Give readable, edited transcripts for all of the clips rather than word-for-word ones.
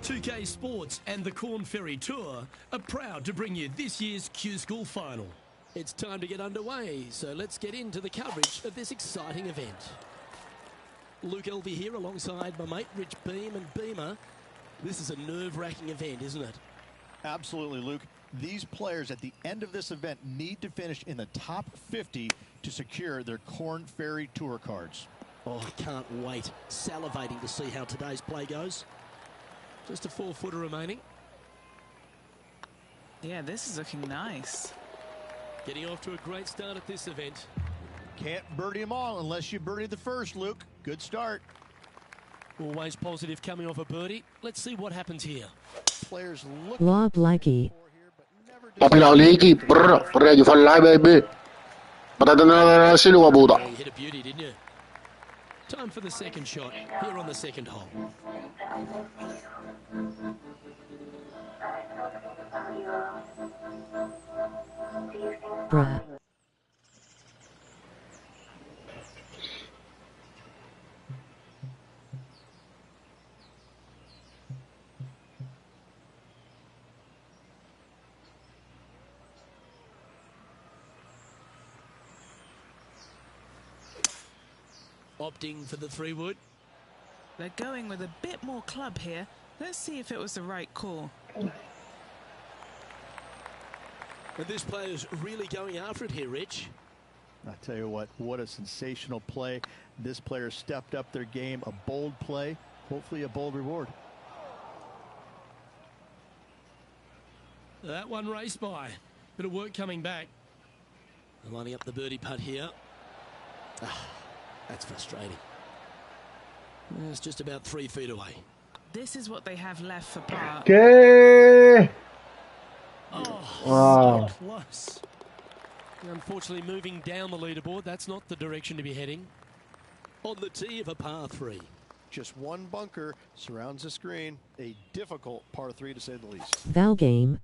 2K Sports and the Corn Ferry Tour are proud to bring you this year's Q School Final. It's time to get underway, so let's get into the coverage of this exciting event. Luke Elvey here alongside my mate Rich Beam and Beamer. This is a nerve-wracking event, isn't it? Absolutely, Luke. These players at the end of this event need to finish in the top 50 to secure their Corn Ferry Tour cards. Oh, I can't wait. Salivating to see how today's play goes. Just a 4-footer remaining. Yeah, this is looking nice. Getting off to a great start at this event. Can't birdie them all unless you birdie the first, Luke. Good start. Always positive coming off a birdie. Let's see what happens here. Players look Lob Likey. Papiloliki, brr, you fall baby. Patata silo abuda. You hit a beauty, didn't you? Time for the second shot here on the second hole. Bruh. Opting for the 3-wood. They're going with a bit more club here. Let's see if it was the right call. And this player's really going after it here, Rich. I tell you what a sensational play. This player stepped up their game, a bold play, hopefully a bold reward. That one raced by. Bit of work coming back. Lining up the birdie putt here. That's frustrating. It's just about 3 feet away. This is what they have left for par. Okay. Oh, Wow. so close. Unfortunately, moving down the leaderboard, that's not the direction to be heading. On the tee of a par 3. Just one bunker surrounds the screen. A difficult par 3 to say the least. Val game.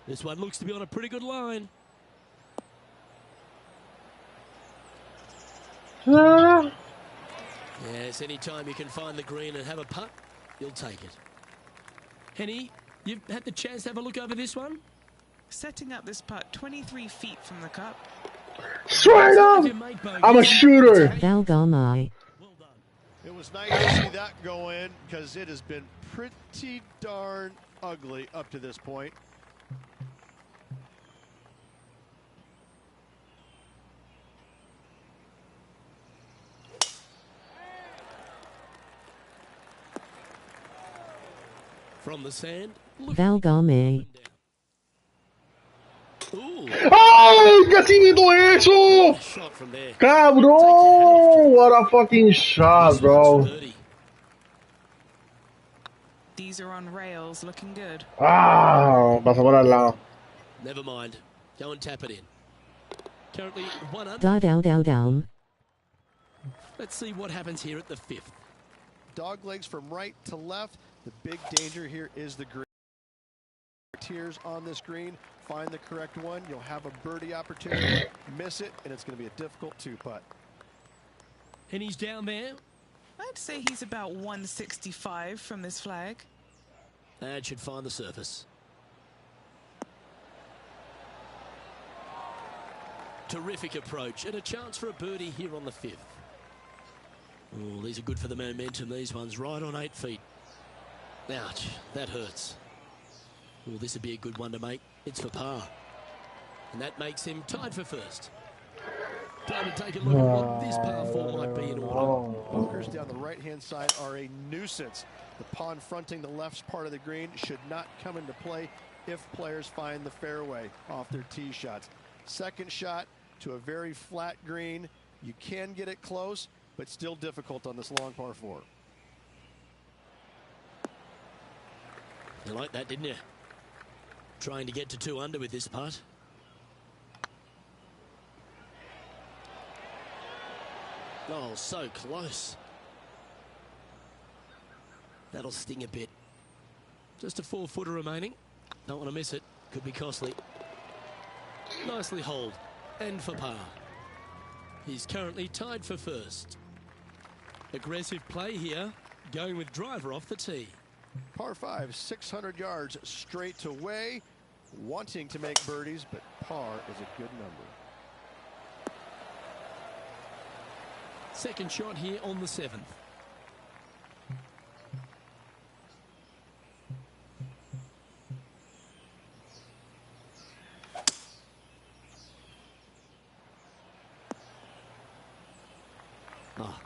This one looks to be on a pretty good line. Yes, anytime you can find the green and have a putt, you'll take it. Henny, you've had the chance to have a look over this one? Setting up this putt 23 feet from the cup. Straight up! I'm a shooter. Val Gamai. Well done. It was nice to see that go in because it has been pretty darn ugly up to this point. From the sand. Val Gamai. Ooh, Ay, casi meto eso! shot from there. Cabrón! What a fucking shot, bro. Birdie. These are on rails, looking good. Ah, pasó por al lado. Never mind. Go and tap it in. Currently 1 under. Down. Let's see what happens here at the 5th. Dog legs from right to left. The big danger here is the green. Tears on this green. Find the correct one. You'll have a birdie opportunity. Miss it, and it's going to be a difficult 2-putt. Henny's down there. I'd say he's about 165 from this flag. That should find the surface. Terrific approach and a chance for a birdie here on the 5th. Oh, these are good for the momentum, these ones, right on 8 feet. Ouch, that hurts. Oh, this would be a good one to make. It's for par. And that makes him tied for first. Time to take a look at what this par 4 might be in order. Bunkers down the right-hand side are a nuisance. The pond fronting the left part of the green should not come into play if players find the fairway off their tee shots. Second shot to a very flat green. You can get it close, but still difficult on this long par 4. You like that, didn't you? Trying to get to 2 under with this putt. Oh, so close. That'll sting a bit. Just a 4-footer remaining. Don't want to miss it. Could be costly. Nicely holed. And for par. He's currently tied for first. Aggressive play here. going with driver off the tee. Par 5, 600 yards straight away. Wanting to make birdies, but par is a good number. Second shot here on the 7th.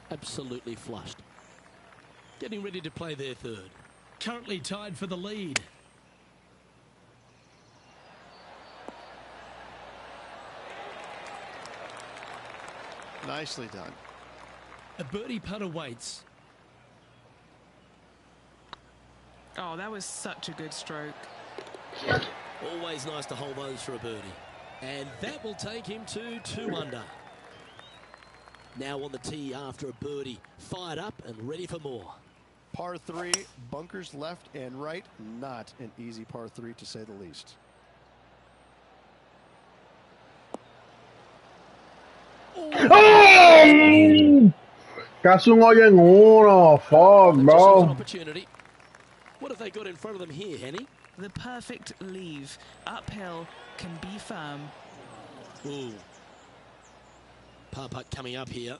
Absolutely flushed. Getting ready to play their third. Currently tied for the lead. Nicely done. A birdie putt awaits. Oh, that was such a good stroke. Always nice to hold those for a birdie. And that will take him to 2 under. Now on the tee after a birdie. Fired up and ready for more. Par 3, bunkers left and right. Not an easy par 3 to say the least. Oh! Casi un hoyo en uno. Fuck, bro. An opportunity. What have they got in front of them here, Henny? The perfect leave. Uphill, can be firm. Ooh. Par putt coming up here.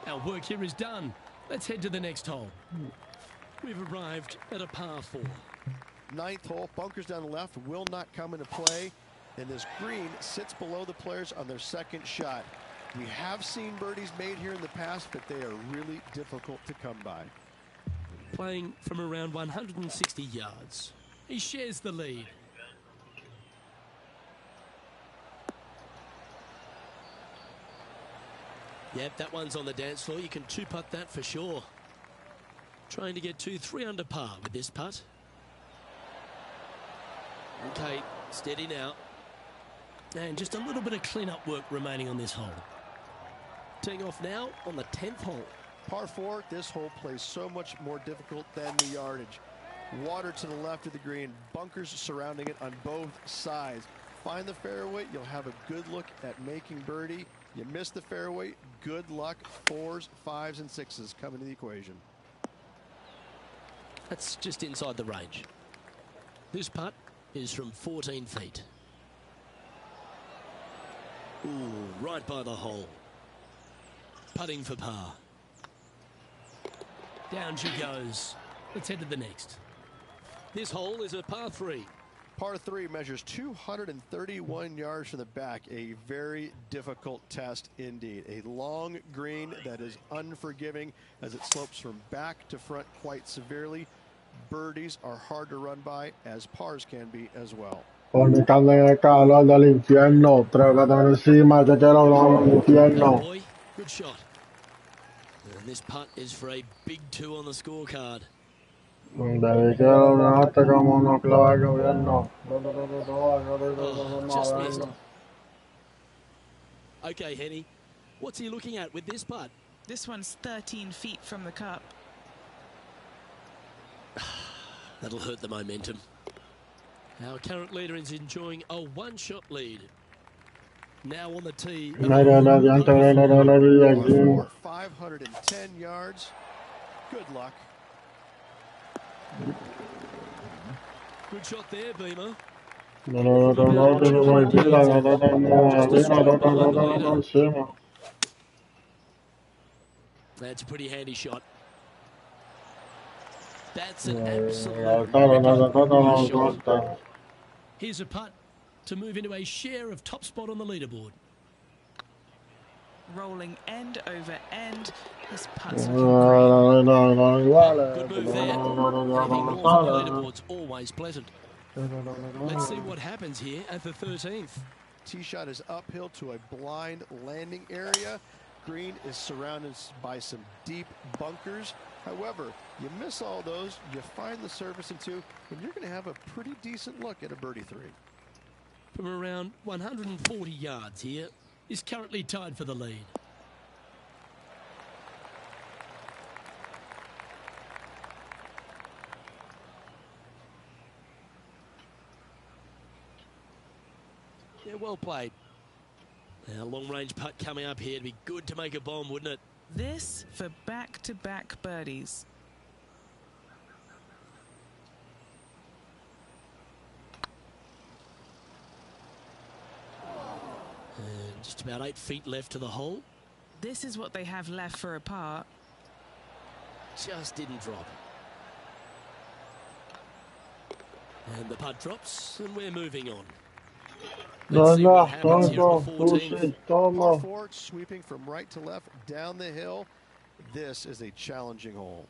Our work here is done. Let's head to the next hole. We've arrived at a par 4. 9th hole, bunkers down the left will not come into play. And this green sits below the players on their second shot. We have seen birdies made here in the past, but they are really difficult to come by. Playing from around 160 yards. He shares the lead. Yep, that one's on the dance floor. You can 2-putt that for sure. Trying to get to 3 under par with this putt. Okay, steady now. And just a little bit of clean-up work remaining on this hole. Teeing off now on the 10th hole. Par 4, this hole plays so much more difficult than the yardage. Water to the left of the green, bunkers surrounding it on both sides. Find the fairway, you'll have a good look at making birdie. You miss the fairway, good luck. 4s, 5s, and 6s come into the equation. That's just inside the range. This putt is from 14 feet. Ooh, right by the hole. Putting for par. Down she goes. Let's head to the next. This hole is a par 3. Par 3 measures 231 yards from the back. A very difficult test indeed. A long green that is unforgiving as it slopes from back to front quite severely. Birdies are hard to run by, as pars can be as well. Pone carne en el calor del infierno. Trépate encima, que quiero hablar del infierno. Boy, good shot. And this putt is for a big 2 on the scorecard. Just missed. Okay, Henny. What's he looking at with this putt? This one's 13 feet from the cup. That'll hurt the momentum. Our current leader is enjoying a 1-shot lead. Now on the tee. 510 yards. Good luck. Good shot there, Beamer. That's a pretty handy shot. That's an absolute shot. Here's a putt to move into a share of top spot on the leaderboard. Rolling end over end. This putt's Good move there. Having more from the leaderboard's always pleasant. Let's see what happens here at the 13th. Tee shot is uphill to a blind landing area. Green is surrounded by some deep bunkers. However, you miss all those, you find the surface in 2, and you're going to have a pretty decent look at a birdie 3. From around 140 yards here, is currently tied for the lead. Yeah, well played. Now, long-range putt coming up here. It'd be good to make a bomb, wouldn't it? This for back-to-back birdies. And just about 8 feet left to the hole. This is what they have left for a par. Just didn't drop. And the putt drops, and we're moving on. Let's see what happens here at the 14th. Par 4, sweeping from right to left down the hill. This is a challenging hole.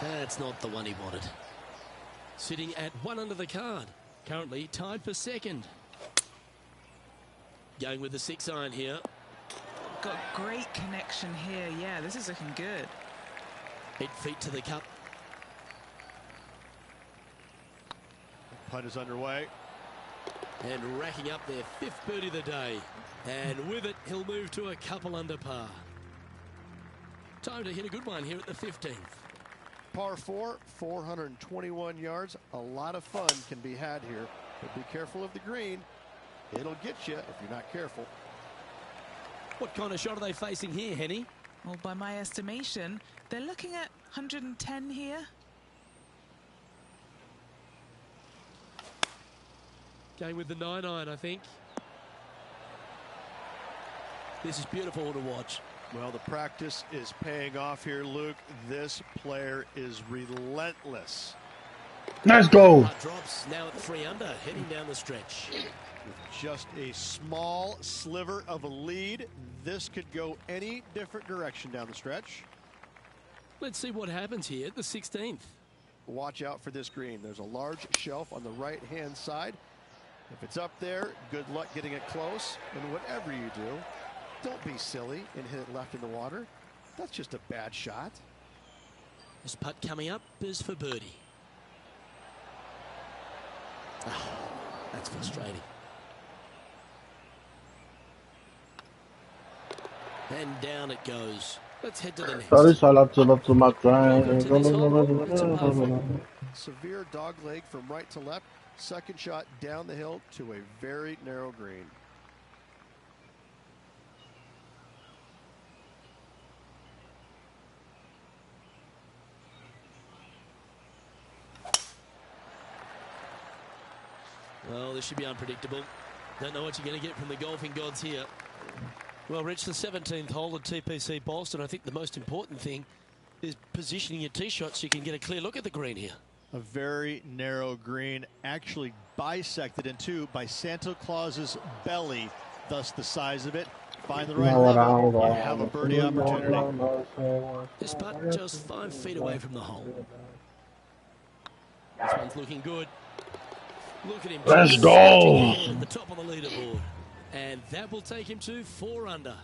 That's not the one he wanted. Sitting at 1 under the card. Currently tied for second. Going with the 6-iron here. Got great connection here. Yeah, this is looking good. 8 feet to the cup. Putt is underway. And racking up their 5th birdie of the day. And with it, he'll move to a couple under par. Time to hit a good one here at the 15th. Par 4, 421 yards. A lot of fun can be had here. But be careful of the green. It'll get you if you're not careful. What kind of shot are they facing here, Henny? Well, by my estimation, they're looking at 110 here. Going with the 9-iron, I think. This is beautiful to watch. Well, the practice is paying off here, Luke. This player is relentless. Let's go. Putt drops now at 3 under, heading down the stretch. With just a small sliver of a lead, this could go any different direction down the stretch. Let's see what happens here at the 16th. Watch out for this green. There's a large shelf on the right-hand side. If it's up there, good luck getting it close. And whatever you do, don't be silly and hit it left in the water. That's just a bad shot. This putt coming up is for birdie. Oh, that's frustrating. And down it goes. Let's head to the next. Severe dog leg from right to left. Second shot down the hill to a very narrow green. Well, this should be unpredictable. Don't know what you're going to get from the golfing gods here. Well, Rich, the 17th hole at TPC Boston. I think the most important thing is positioning your tee shot so you can get a clear look at the green here. A very narrow green, actually bisected in two by Santa Claus's belly, thus the size of it. Find the right level, you have a birdie opportunity. This putt just 5 feet away from the hole. This one's looking good. Look at him. Let's go. At the top of the leaderboard. And that will take him to 4 under.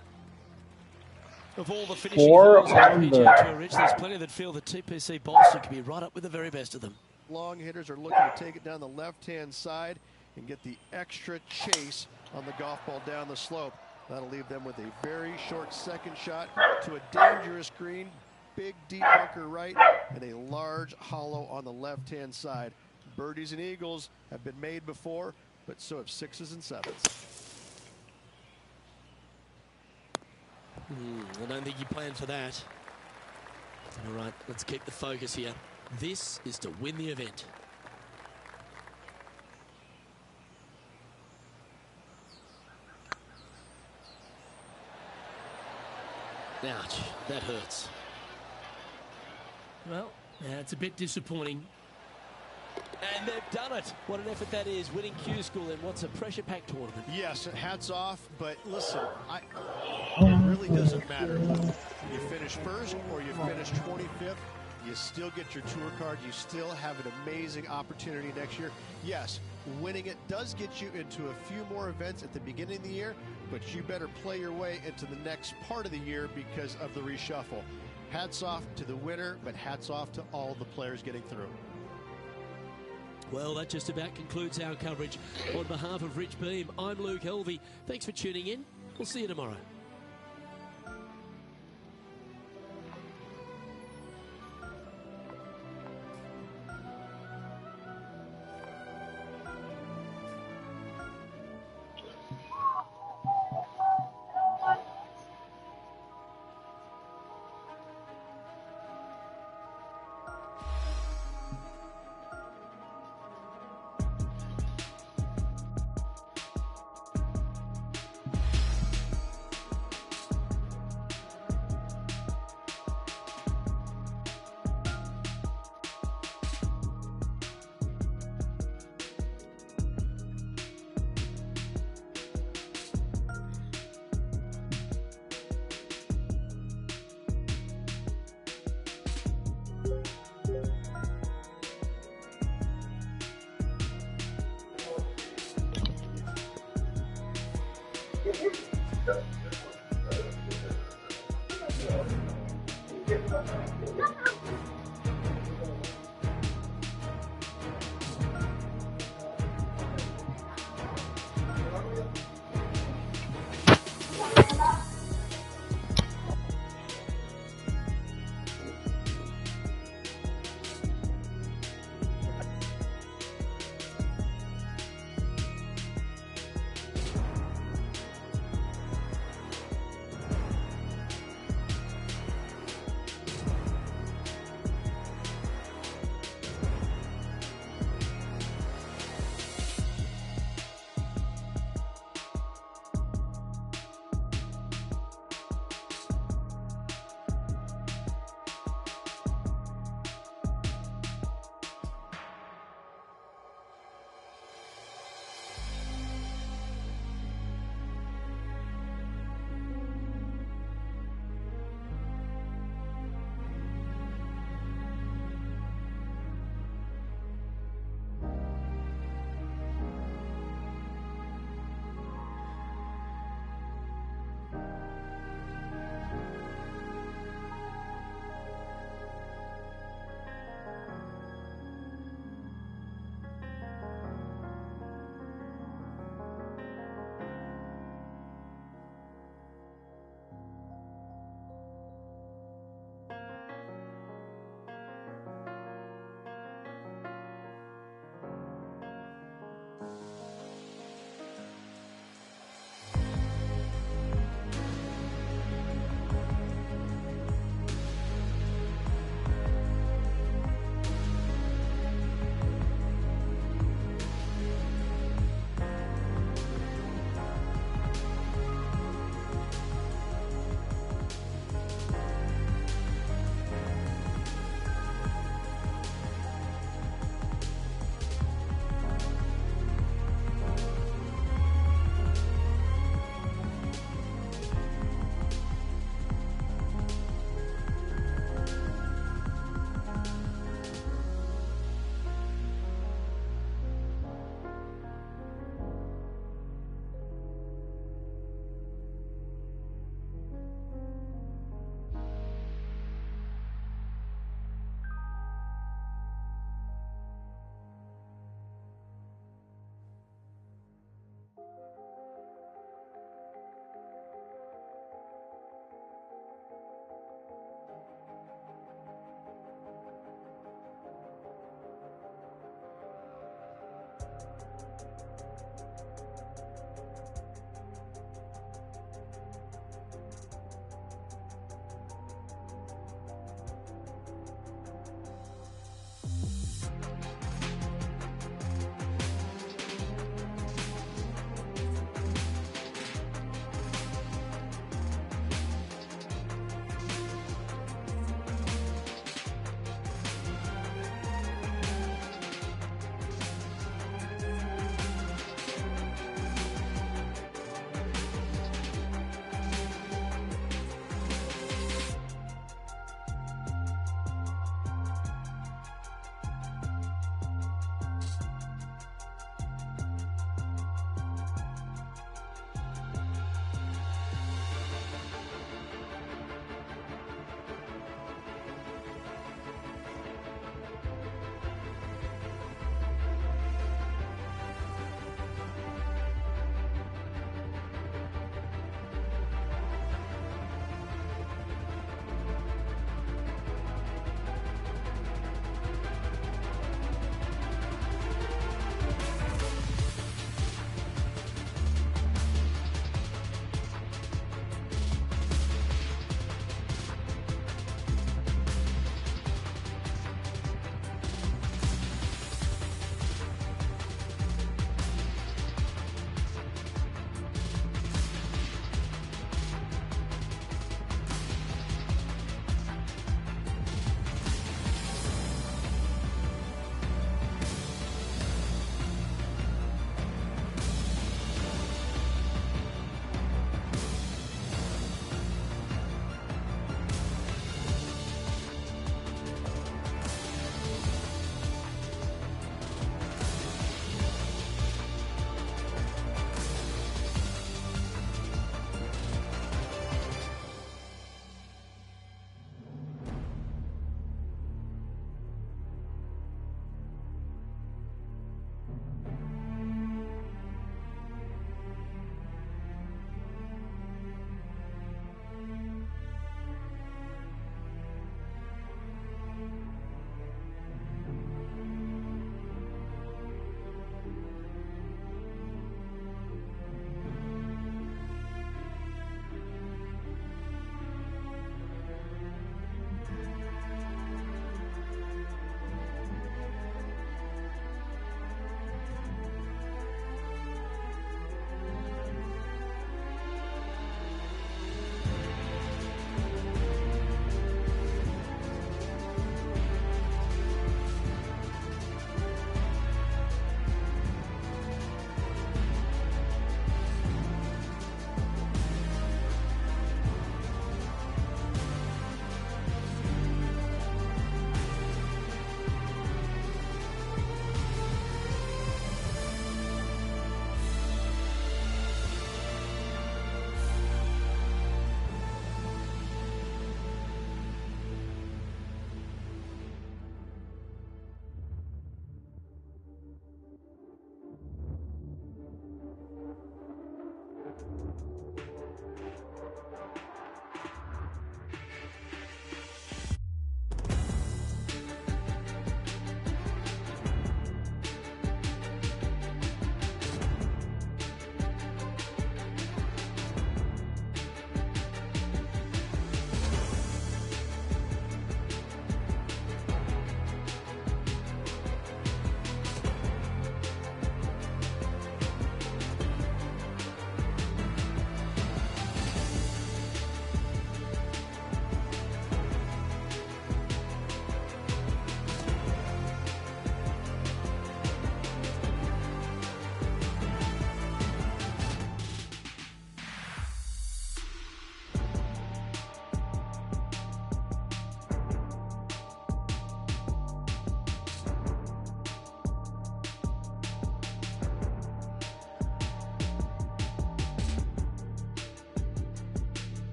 Of all the finishing 4 holes on the under. PGA Tour, Rich, there's plenty that feel that TPC Boston can be right up with the very best of them. Long hitters are looking to take it down the left-hand side and get the extra chase on the golf ball down the slope. That'll leave them with a very short second shot to a dangerous green, big deep bunker right, and a large hollow on the left-hand side. Birdies and eagles have been made before, but so have 6s and 7s. I don't think you planned for that. All right, let's keep the focus here. This is to win the event. Ouch, that hurts. Well, it's a bit disappointing. And they've done it. What an effort that is, winning Q School in what's a pressure-packed tournament. Yes, hats off, but listen, it really doesn't matter. You finish first or you finish 25th, you still get your tour card. You still have an amazing opportunity next year. Yes, winning it does get you into a few more events at the beginning of the year, but you better play your way into the next part of the year because of the reshuffle. Hats off to the winner, but hats off to all the players getting through. Well, that just about concludes our coverage. On behalf of Rich Beem, I'm Luke Helvey. Thanks for tuning in. We'll see you tomorrow.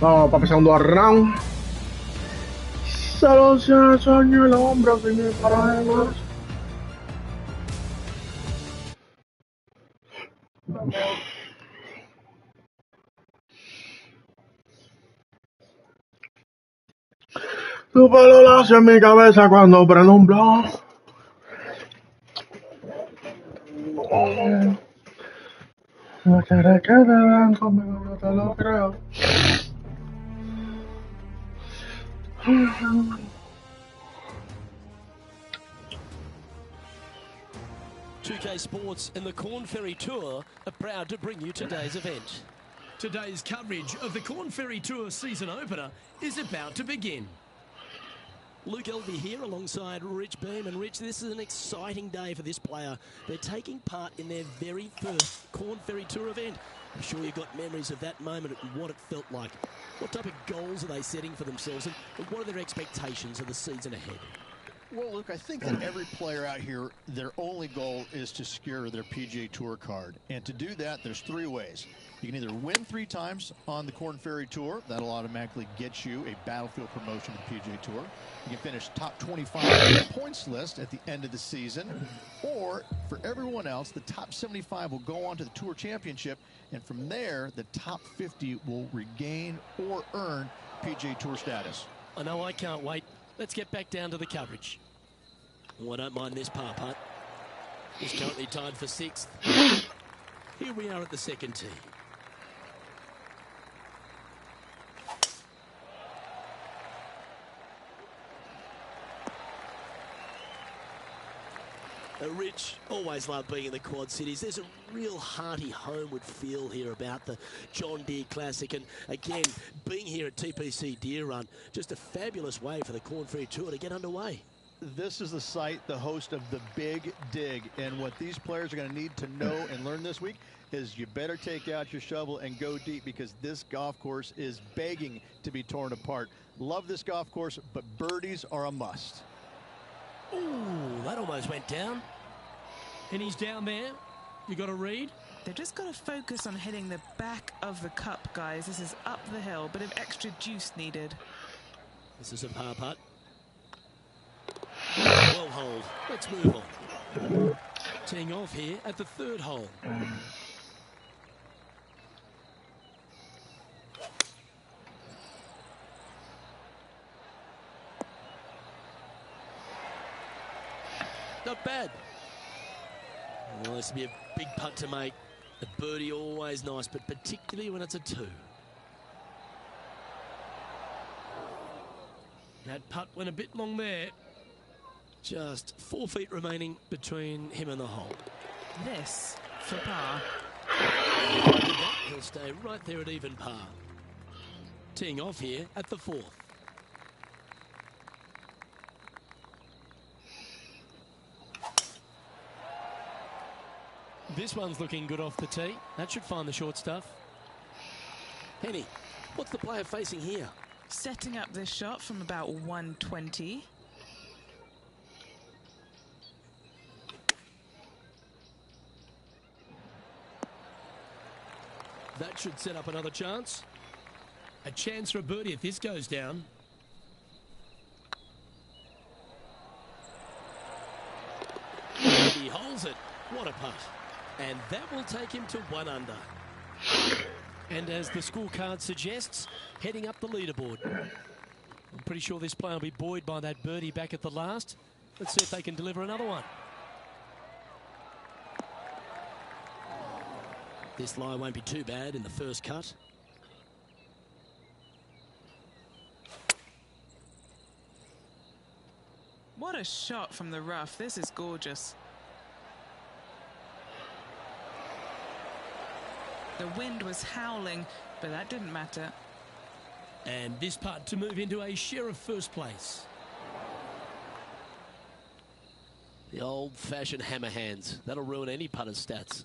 No, papi, segundo round. Solo se soñó el hombro sin ir para además. Tu pelo lacio en mi cabeza cuando prendo un blog. No quieres que te vean conmigo, yo te lo creo. 2K Sports and the Corn Ferry Tour are proud to bring you today's event. Today's coverage of the Corn Ferry Tour season opener is about to begin. Luke Elvey here alongside Rich Beam. And Rich, this is an exciting day for this player. They're taking part in their very first Corn Ferry Tour event. I'm sure you've got memories of that moment and what it felt like. What type of goals are they setting for themselves, and what are their expectations of the season ahead? Well, Luke, I think that every player out here, their only goal is to secure their PGA Tour card. And to do that, there's three ways. You can either win 3 times on the Corn Ferry Tour. That'll automatically get you a Battlefield promotion to the PGA Tour. You can finish top 25 on the points list at the end of the season. Or, for everyone else, the top 75 will go on to the Tour Championship. And from there, the top 50 will regain or earn PGA Tour status. I know I can't wait. Let's get back down to the coverage. Oh, I don't mind this par putt. He's currently tied for 6th. Here we are at the second tee. Rich, always love being in the Quad Cities. There's a real hearty homeward feel here about the John Deere Classic. And again, being here at TPC Deer Run, just a fabulous way for the Corn Ferry Tour to get underway. This is the site, the host of the Big Dig. And what these players are going to need to know and learn this week is you better take out your shovel and go deep, because this golf course is begging to be torn apart. Love this golf course, but birdies are a must. Ooh, that almost went down. And he's down there. You got to read. They've just got to focus on hitting the back of the cup, guys. This is up the hill, bit of extra juice needed. This is a par putt. Well hold. Let's move on. Teeing off here at the 3rd hole. Not bad. Well, this will be a big putt to make. A birdie always nice, but particularly when it's a 2. That putt went a bit long there. Just 4 feet remaining between him and the hole. This for par. He'll stay right there at even par. Teeing off here at the 4th. This one's looking good off the tee. That should find the short stuff. Henny, what's the player facing here? Setting up this shot from about 120. That should set up another chance. A chance for a birdie if this goes down. He holds it. What a putt. And that will take him to 1 under. And as the scorecard suggests, heading up the leaderboard. I'm pretty sure this player will be buoyed by that birdie back at the last. Let's see if they can deliver another one. This lie won't be too bad in the first cut. What a shot from the rough. This is gorgeous. The wind was howling, but that didn't matter. And this putt to move into a share of first place. The old-fashioned hammer hands. That'll ruin any putter's stats.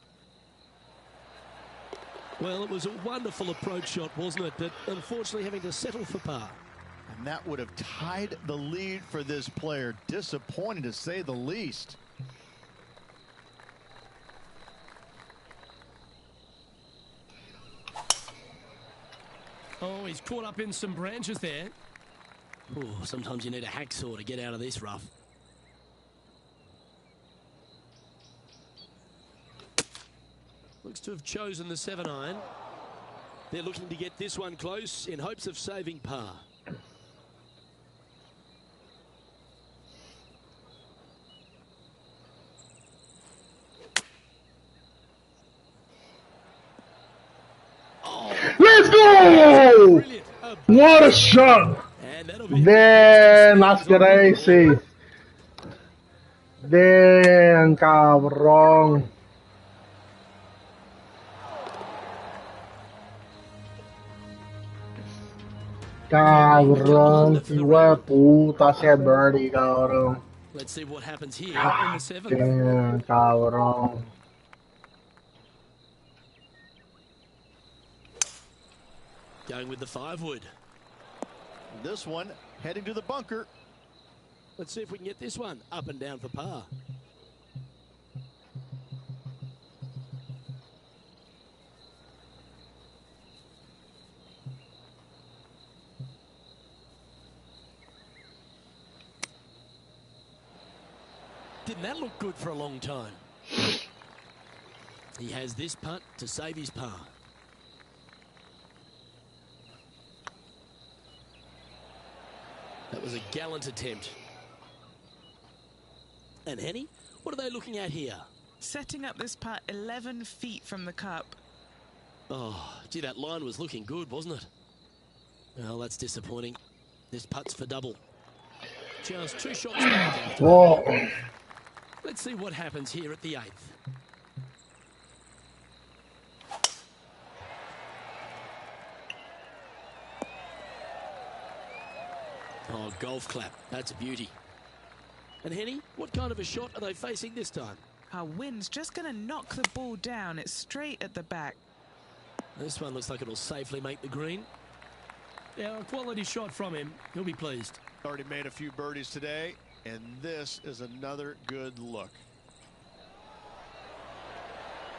Well, it was a wonderful approach shot, wasn't it? But unfortunately having to settle for par. And that would have tied the lead for this player. Disappointing to say the least. Oh, he's caught up in some branches there. Oh, sometimes you need a hacksaw to get out of this rough. Looks to have chosen the 7-iron. They're looking to get this one close in hopes of saving par. Let's go! What a shot! Damn, that's crazy. Damn, cabrón. Cabrón, hijo de puta, ese birdie, cabrón. Let's see what happens here on the 7th. Damn, cabrón. Going with the 5-wood. This one heading to the bunker. Let's see if we can get this one up and down for par. Didn't that look good for a long time? He has this putt to save his par. That was a gallant attempt. And Henny, what are they looking at here? Setting up this putt 11 feet from the cup. Oh, gee, that line was looking good, wasn't it? Well, that's disappointing. This putt's for double. Just 2 shots back after. Whoa. Let's see what happens here at the 8th. Oh, golf clap. That's a beauty. And Henny, what kind of a shot are they facing this time? Our wind's just going to knock the ball down. It's straight at the back. This one looks like it'll safely make the green. Yeah, a quality shot from him. He'll be pleased. Already made a few birdies today, and this is another good look.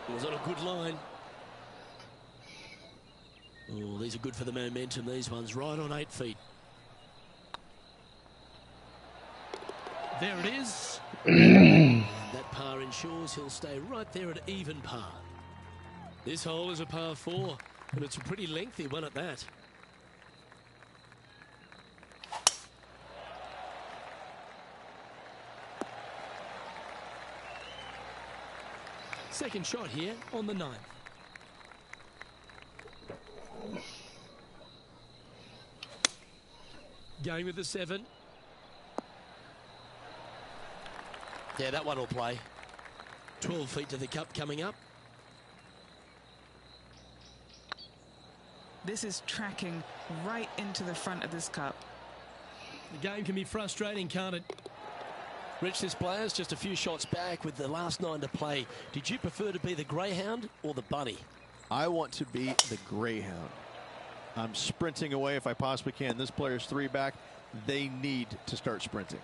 It was on a good line. Oh, these are good for the momentum, these ones. Right on 8 feet. There it is. That par ensures he'll stay right there at even par. This hole is a par 4, and it's a pretty lengthy one at that. Second shot here on the 9th. Going with the 7. Yeah, that one will play. 12 feet to the cup coming up. This is tracking right into the front of this cup. The game can be frustrating, can't it? Rich, this player's just a few shots back with the last 9 to play. Did you prefer to be the greyhound or the bunny? I want to be the greyhound. I'm sprinting away if I possibly can. This player's 3 back. They need to start sprinting.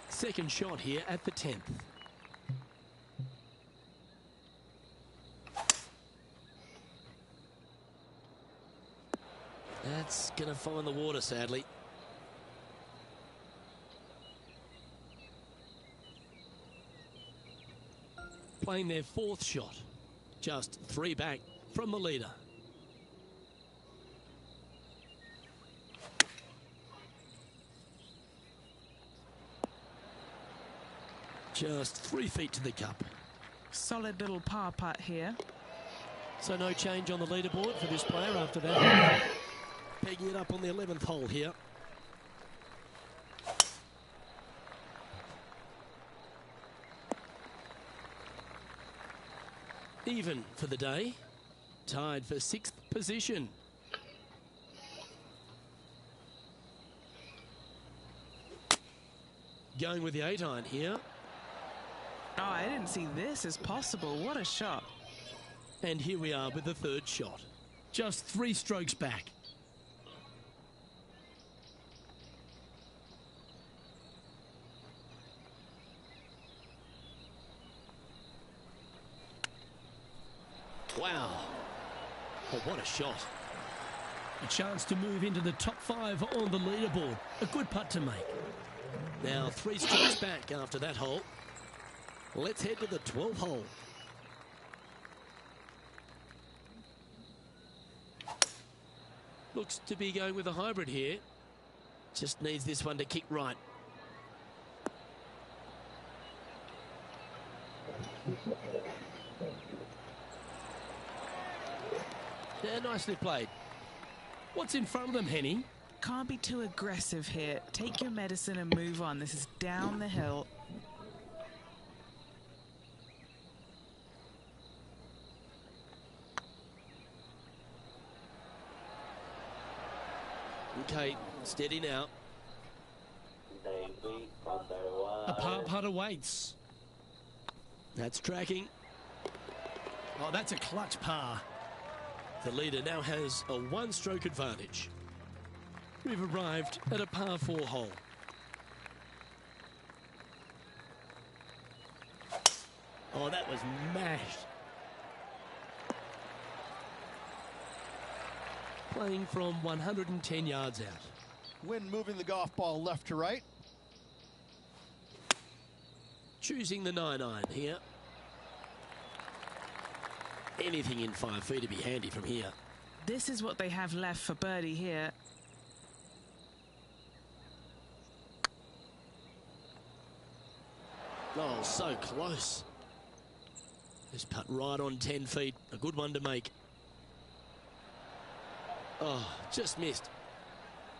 Second shot here at the 10th. That's going to find the water, sadly. Playing their 4th shot. Just 3 back from the leader. Just 3 feet to the cup. Solid little par putt here. So no change on the leaderboard for this player after that. Pegging it up on the 11th hole here. Even for the day. Tied for 6th position. Going with the 8-iron here. Oh, I didn't see this as possible. What a shot. And here we are with the 3rd shot. Just 3 strokes back. Wow. Oh, what a shot. A chance to move into the top 5 on the leaderboard. A good putt to make. Now 3 strokes back after that hole. Let's head to the 12th hole. Looks to be going with a hybrid here. Just needs this one to kick right. Yeah, nicely played. What's in front of them, Henny? Can't be too aggressive here. Take your medicine and move on. This is down the hill. Okay, steady now. A par putt awaits. That's tracking. Oh, that's a clutch par. The leader now has a 1-stroke advantage. We've arrived at a par 4 hole. Oh, that was mashed. Playing from 110 yards out. Wind moving the golf ball left to right. Choosing the 9-iron here. Anything in 5 feet to be handy from here. This is what they have left for birdie here. Oh, so close. This putt right on 10 feet. A good one to make. Oh, just missed.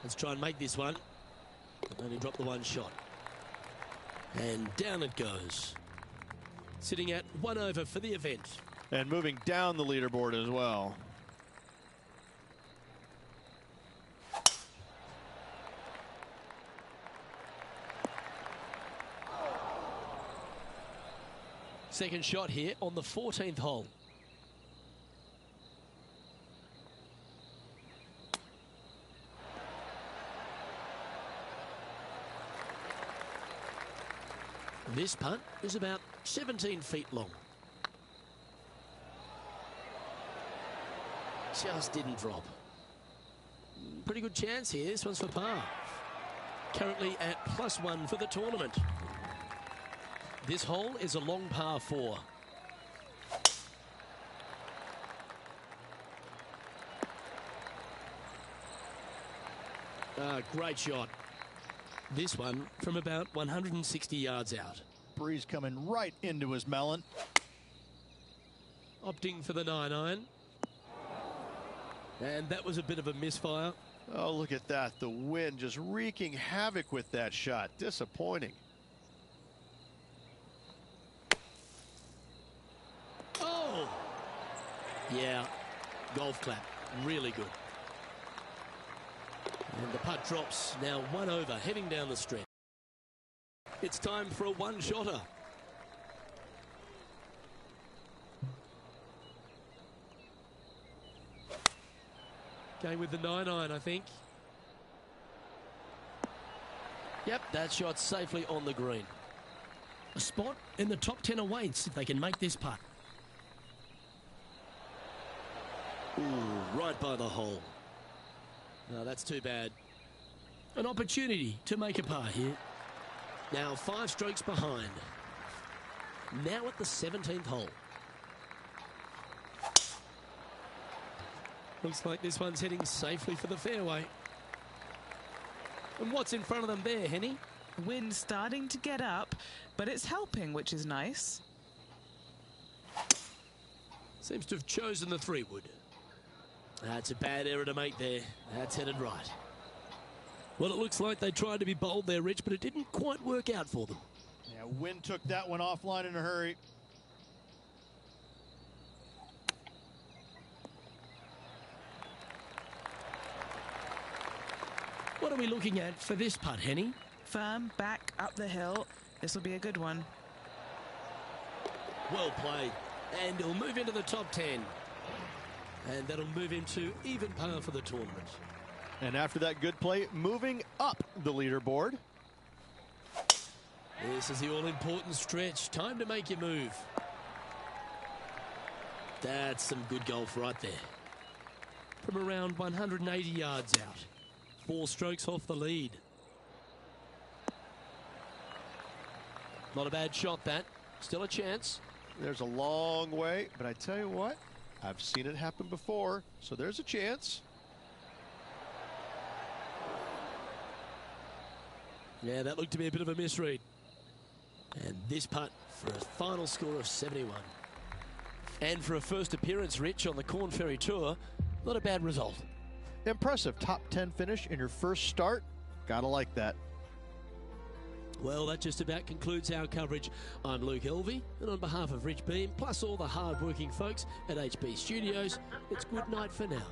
Let's try and make this one. Only dropped the 1 shot. And down it goes. Sitting at 1 over for the event. And moving down the leaderboard as well. Second shot here on the 14th hole. This putt is about 17 feet long. Just didn't drop. Pretty good chance here. This one's for par. Currently at +1 for the tournament. This hole is a long par 4. Great shot. This one from about 160 yards out. Breeze coming right into his melon. Opting for the 9-iron. And that was a bit of a misfire. Oh, look at that. The wind just wreaking havoc with that shot. Disappointing. Oh! Yeah, golf clap. Really good. And the putt drops, now 1 over, heading down the stretch. It's time for a one-shotter. Going with the 9-iron, I think. Yep, that shot safely on the green. A spot in the top 10 awaits if they can make this putt. Ooh, right by the hole. No, that's too bad. An opportunity to make a par here. Now 5 strokes behind. Now at the 17th hole. Looks like this one's heading safely for the fairway. And what's in front of them there, Henny? Wind starting to get up, but it's helping, which is nice. Seems to have chosen the 3-wood. That's a bad error to make there. That's headed right. Well, it looks like they tried to be bold there, Rich, but it didn't quite work out for them. Yeah, Wind took that one offline in a hurry. What are we looking at for this putt, Henny? Firm, back, up the hill. This will be a good one. Well played. And he'll move into the top 10. And that'll move into even par for the tournament. And after that good play, moving up the leaderboard. This is the all-important stretch. Time to make your move. That's some good golf right there. From around 180 yards out. 4 strokes off the lead. Not a bad shot, that. Still a chance. There's a long way, but I tell you what, I've seen it happen before, so there's a chance. Yeah, that looked to be a bit of a misread. And this putt for a final score of 71. And for a first appearance, Rich, on the Corn Ferry Tour, not a bad result. Impressive top 10 finish in your first start. Gotta like that. Well, that just about concludes our coverage. I'm Luke Elvey, and on behalf of Rich Beem, plus all the hard-working folks at HB Studios, it's good night for now.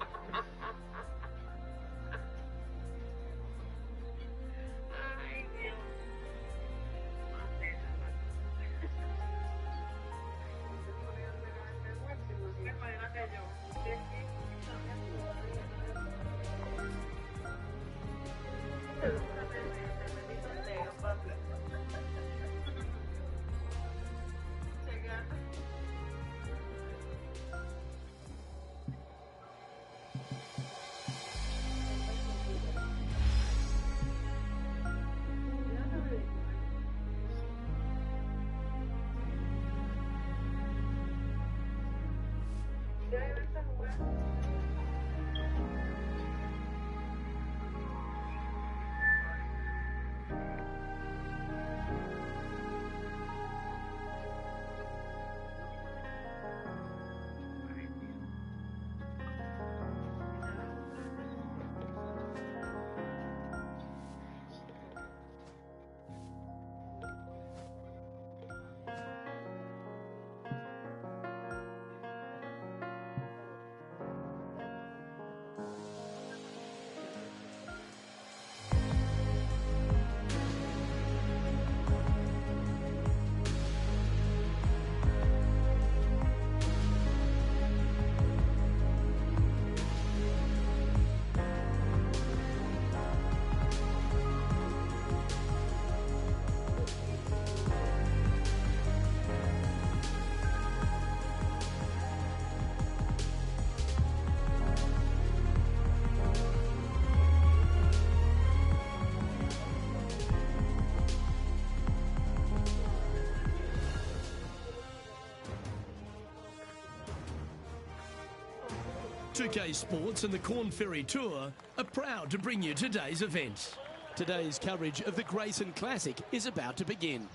UK Sports and the Corn Ferry Tour are proud to bring you today's event. Today's coverage of the Grayson Classic is about to begin.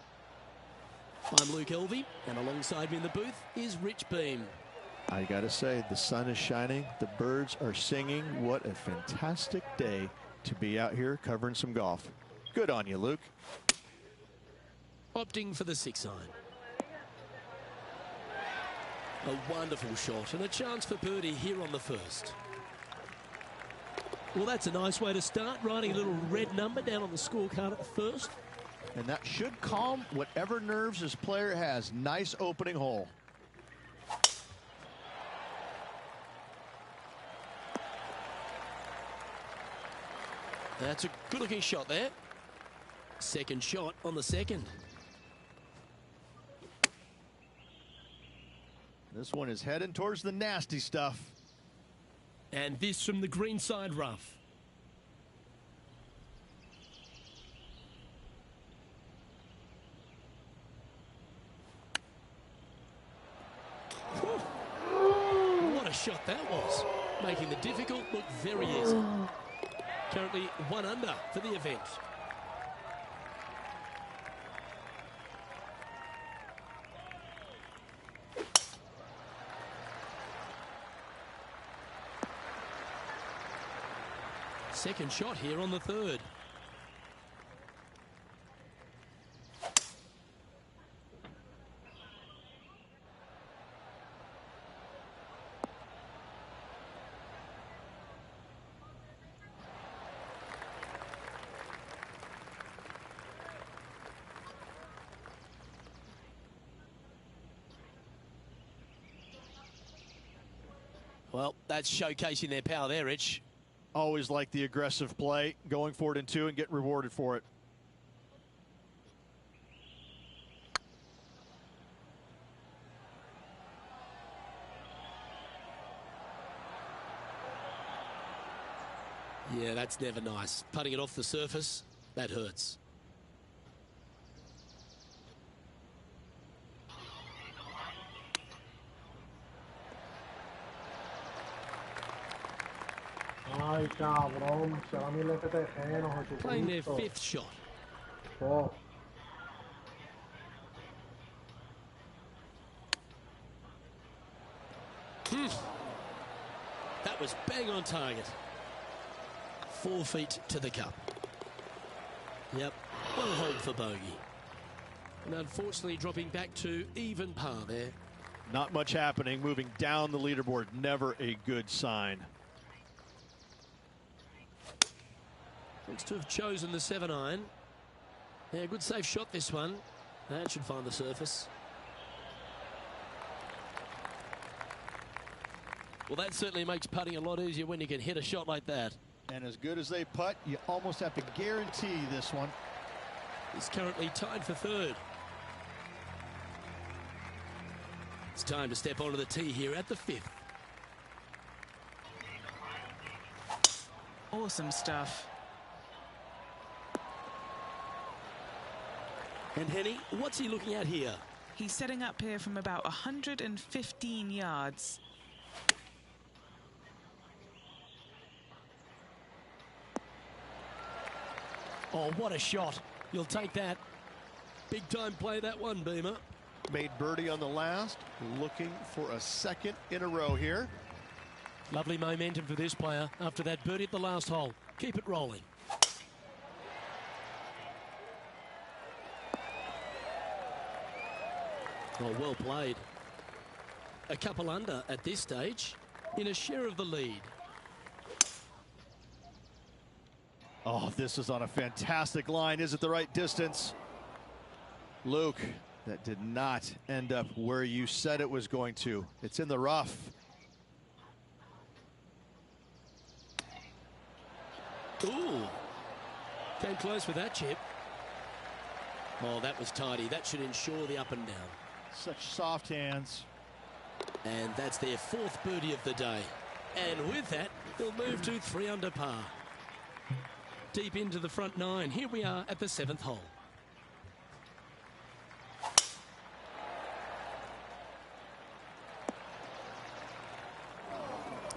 I'm Luke Elvey, and alongside me in the booth is Rich Beem. I gotta say, the sun is shining, the birds are singing. What a fantastic day to be out here covering some golf. Good on you, Luke. Opting for the 6-iron. A wonderful shot and a chance for birdie here on the first. Well, that's a nice way to start, writing a little red number down on the scorecard at the first. And that should calm whatever nerves this player has. Nice opening hole. That's a good-looking shot there. Second shot on the second. This one is heading towards the nasty stuff. And this from the greenside rough. Whew. What a shot that was. Making the difficult look very easy. Currently 1 under for the event. Second shot here on the third. Well, that's showcasing their power there, Rich. Always like the aggressive play, going for it in 2 and get rewarded for it. Yeah, that's never nice. Putting it off the surface, that hurts. Ay, cabrón, se va a mirar este tejeno, Playing their Jesucristo. 5th shot. Oh. That was bang on target. 4 feet to the cup. Yep, well hold for bogey. And unfortunately dropping back to even par there. Not much happening, moving down the leaderboard. Never a good sign. Looks to have chosen the 7-iron. Yeah, good safe shot this one. That should find the surface. Well, that certainly makes putting a lot easier when you can hit a shot like that. And as good as they putt, you almost have to guarantee this one. He's currently tied for third. It's time to step onto the tee here at the 5th. Awesome stuff. And Henny, what's he looking at here? He's setting up here from about 115 yards. Oh, what a shot. You'll take that. Big time play, that one, Beamer. Made birdie on the last, looking for a second in a row here. Lovely momentum for this player after that birdie at the last hole. Keep it rolling. Oh, well played. A couple under at this stage in a share of the lead. Oh, this is on a fantastic line. Is it the right distance? Luke, that did not end up where you said it was going to. It's in the rough. Ooh, came close with that chip. Oh, that was tidy. That should ensure the up and down. Such soft hands. And that's their 4th birdie of the day. And with that, they'll move to 3 under par. Deep into the front 9. Here we are at the 7th hole.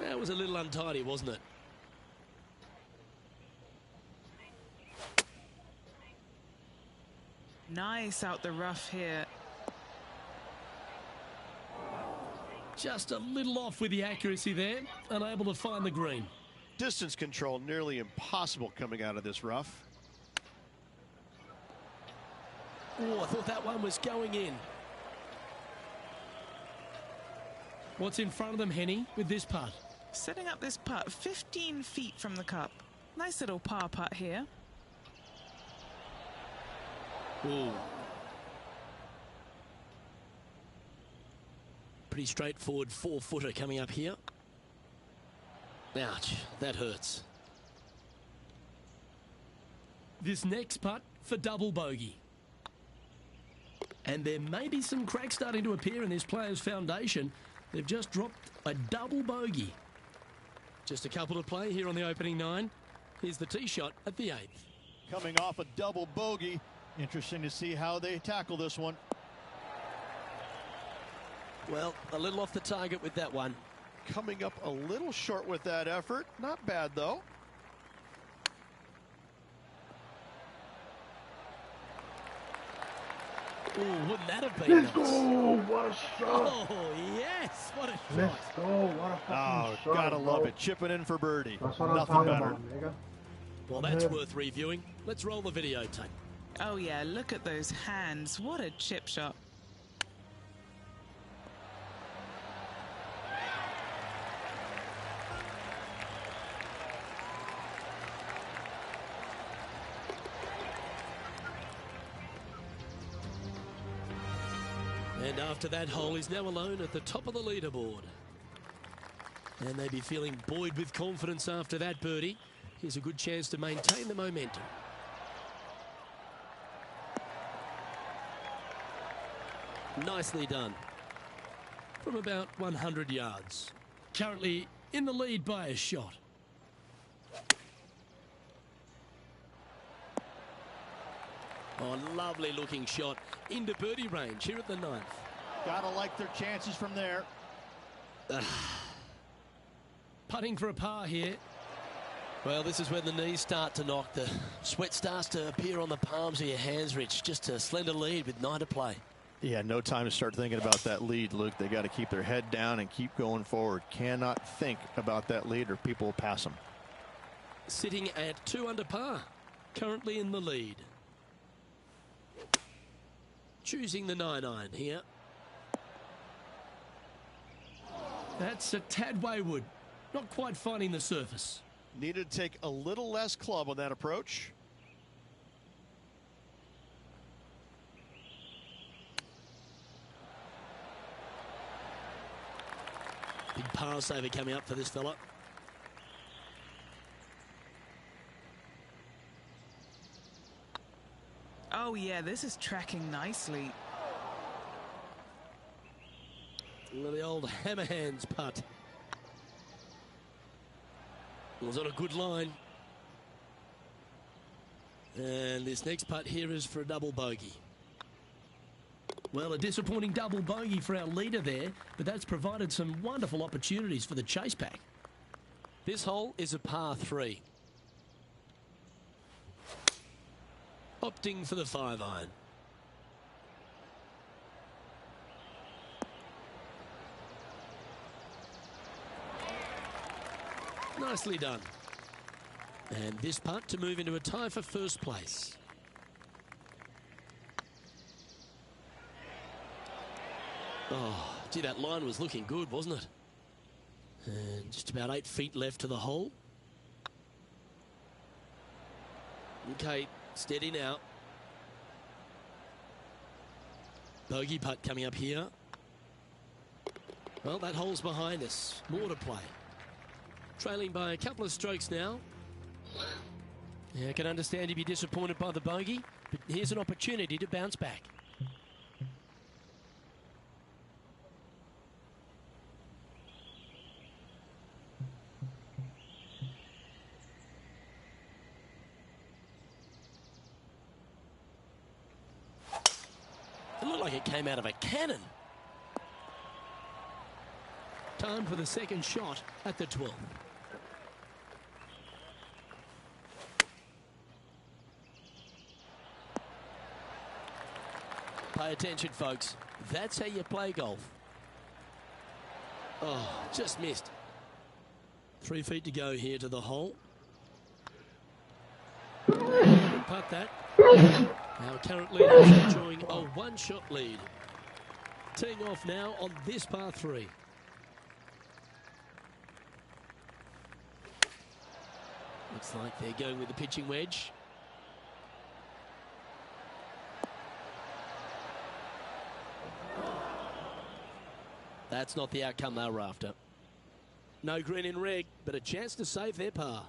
That was a little untidy, wasn't it? Nice out the rough here. Just a little off with the accuracy there. Unable to find the green. Distance control nearly impossible coming out of this rough. Oh, I thought that one was going in. What's in front of them, Henny, with this putt? Setting up this putt 15 feet from the cup. Nice little par putt here. Ooh. Pretty straightforward 4-footer coming up here. Ouch, that hurts. This next putt for double bogey. And there may be some cracks starting to appear in this player's foundation. They've just dropped a double bogey. Just a couple to play here on the opening 9. Here's the tee shot at the 8th. Coming off a double bogey. Interesting to see how they tackle this one. Well, a little off the target with that one. Coming up a little short with that effort. Not bad, though. Ooh, wouldn't that have been Let's nice? go! What a shot! Oh, yes! What a shot! Let's go! What a fucking shot! Gotta bro. love it. Chipping in for birdie. That's what I'm Nothing talking better. about, nigga. Well, that's worth reviewing. Let's roll the videotape. Oh yeah, look at those hands. What a chip shot. And after that hole, he's now alone at the top of the leaderboard. And they'd be feeling buoyed with confidence after that birdie. Here's a good chance to maintain the momentum. Nicely done. From about 100 yards. Currently in the lead by a shot. Oh, lovely looking shot into birdie range here at the 9th. Gotta like their chances from there. Putting for a par here. Well, this is when the knees start to knock. The sweat starts to appear on the palms of your hands, Rich. Just a slender lead with 9 to play. Yeah, no time to start thinking about that lead, Luke. They got to keep their head down and keep going forward. Cannot think about that lead or people will pass them. Sitting at 2 under par. Currently in the lead. Choosing the 9-iron here. That's a tad wayward. Not quite finding the surface. Needed to take a little less club on that approach. Big par saver coming up for this fella. Oh yeah, this is tracking nicely. Well, the old hammer hands putt. It was on a good line. And this next putt here is for a double bogey. Well, a disappointing double bogey for our leader there, but that's provided some wonderful opportunities for the chase pack. This hole is a par 3. Opting for the 5-iron. Nicely done. And this putt to move into a tie for first place. Oh, gee, that line was looking good, wasn't it? And just about 8 feet left to the hole. Okay, steady now. Bogey putt coming up here. Well, that hole's behind us. More to play. Trailing by a couple of strokes now. Yeah, I can understand you'd be disappointed by the bogey, but here's an opportunity to bounce back. It looked like it came out of a cannon. Time for the second shot at the 12th. Pay attention, folks. That's how you play golf. Oh, just missed. 3 feet to go here to the hole. Good putt that. Our current leader is enjoying a one-shot lead. Teeing off now on this par 3. Looks like they're going with the pitching wedge. That's not the outcome they were after. No green in red, but a chance to save their par.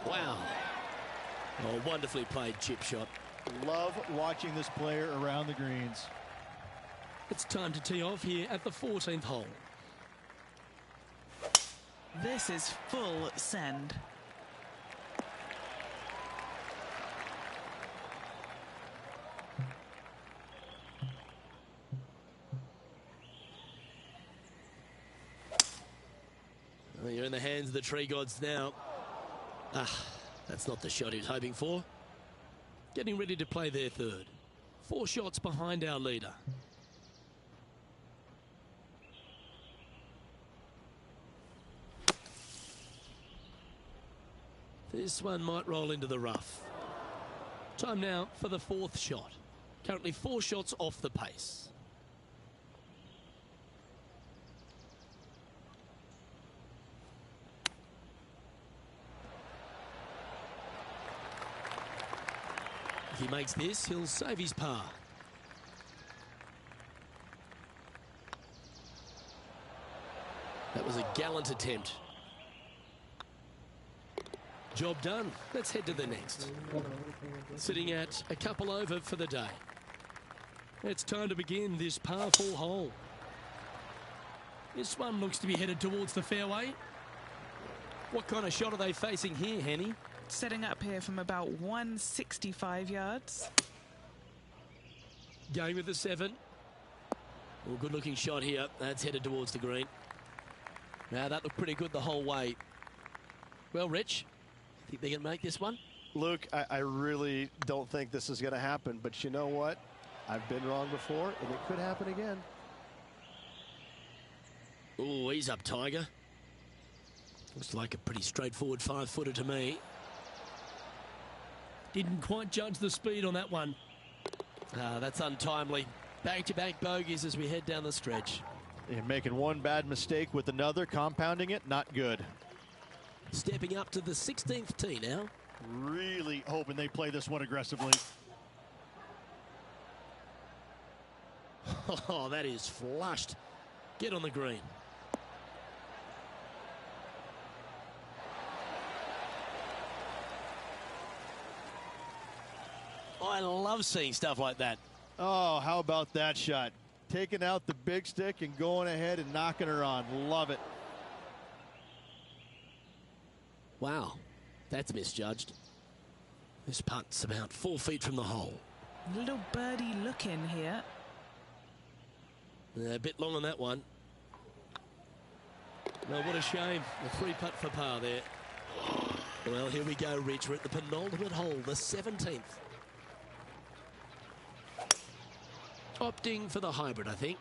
Wow. Oh, wonderfully played chip shot. Love watching this player around the greens. It's time to tee off here at the 14th hole. This is full send. Well, you're in the hands of the tree gods now. That's not the shot he was hoping for. Getting ready to play their third. 4 shots behind our leader. This one might roll into the rough. Time now for the 4th shot. Currently 4 shots off the pace. If he makes this, he'll save his par. That was a gallant attempt. Job done. Let's head to the next. Sitting at a couple over for the day. It's time to begin this par 4 hole. This one looks to be headed towards the fairway. What kind of shot are they facing here, Henny? Setting up here from about 165 yards. Going with the 7. Well, good looking shot here. That's headed towards the green. Now that looked pretty good the whole way. Well, Rich, think they can make this one? Luke, I really don't think this is going to happen, but you know what? I've been wrong before, and it could happen again. Oh, he's up, Tiger. Looks like a pretty straightforward 5-footer to me. Didn't quite judge the speed on that one. That's untimely. Back-to-back bogeys as we head down the stretch. And making one bad mistake with another, compounding it, not good. Stepping up to the 16th tee now. Really hoping they play this one aggressively. Oh, that is flushed. Get on the green. I love seeing stuff like that. Oh, how about that shot? Taking out the big stick and going ahead and knocking her on. Love it. Wow, that's misjudged. This putt's about 4 feet from the hole. Little birdie look in here. A bit long on that one. Well, what a shame. A 3 putt for par there. Well, here we go, Rich. We're at the penultimate hole, the 17th. Opting for the hybrid, I think.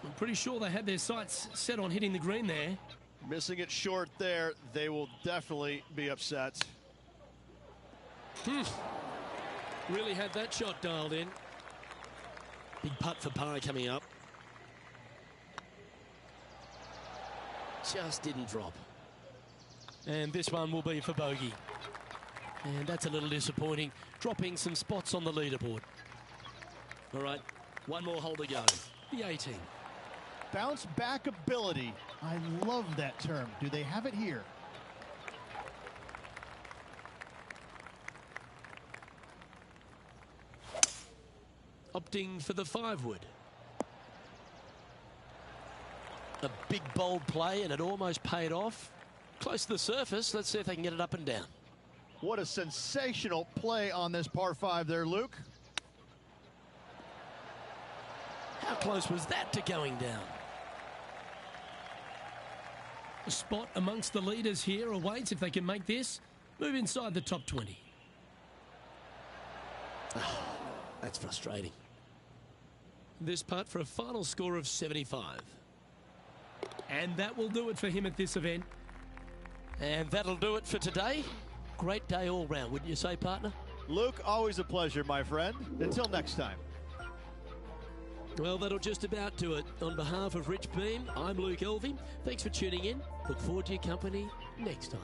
I'm pretty sure they had their sights set on hitting the green there. Missing it short there. They will definitely be upset. Really had that shot dialed in. Big putt for par coming up. Just didn't drop. And this one will be for bogey. And that's a little disappointing, dropping some spots on the leaderboard. All right, one more hole to go. The 18. Bounce back ability. I love that term. Do they have it here? Opting for the 5-wood. A big bold play, and it almost paid off. Close to the surface. Let's see if they can get it up and down. What a sensational play on this par 5 there, Luke. How close was that to going down? A spot amongst the leaders here awaits if they can make this. Move inside the top 20. That's frustrating. This putt for a final score of 75. And that will do it for him at this event. And that'll do it for today. Great day all round, wouldn't you say, partner? Luke, always a pleasure, my friend. Until next time. Well, that'll just about do it. On behalf of Rich Beam, I'm Luke Elving. Thanks for tuning in. Look forward to your company next time.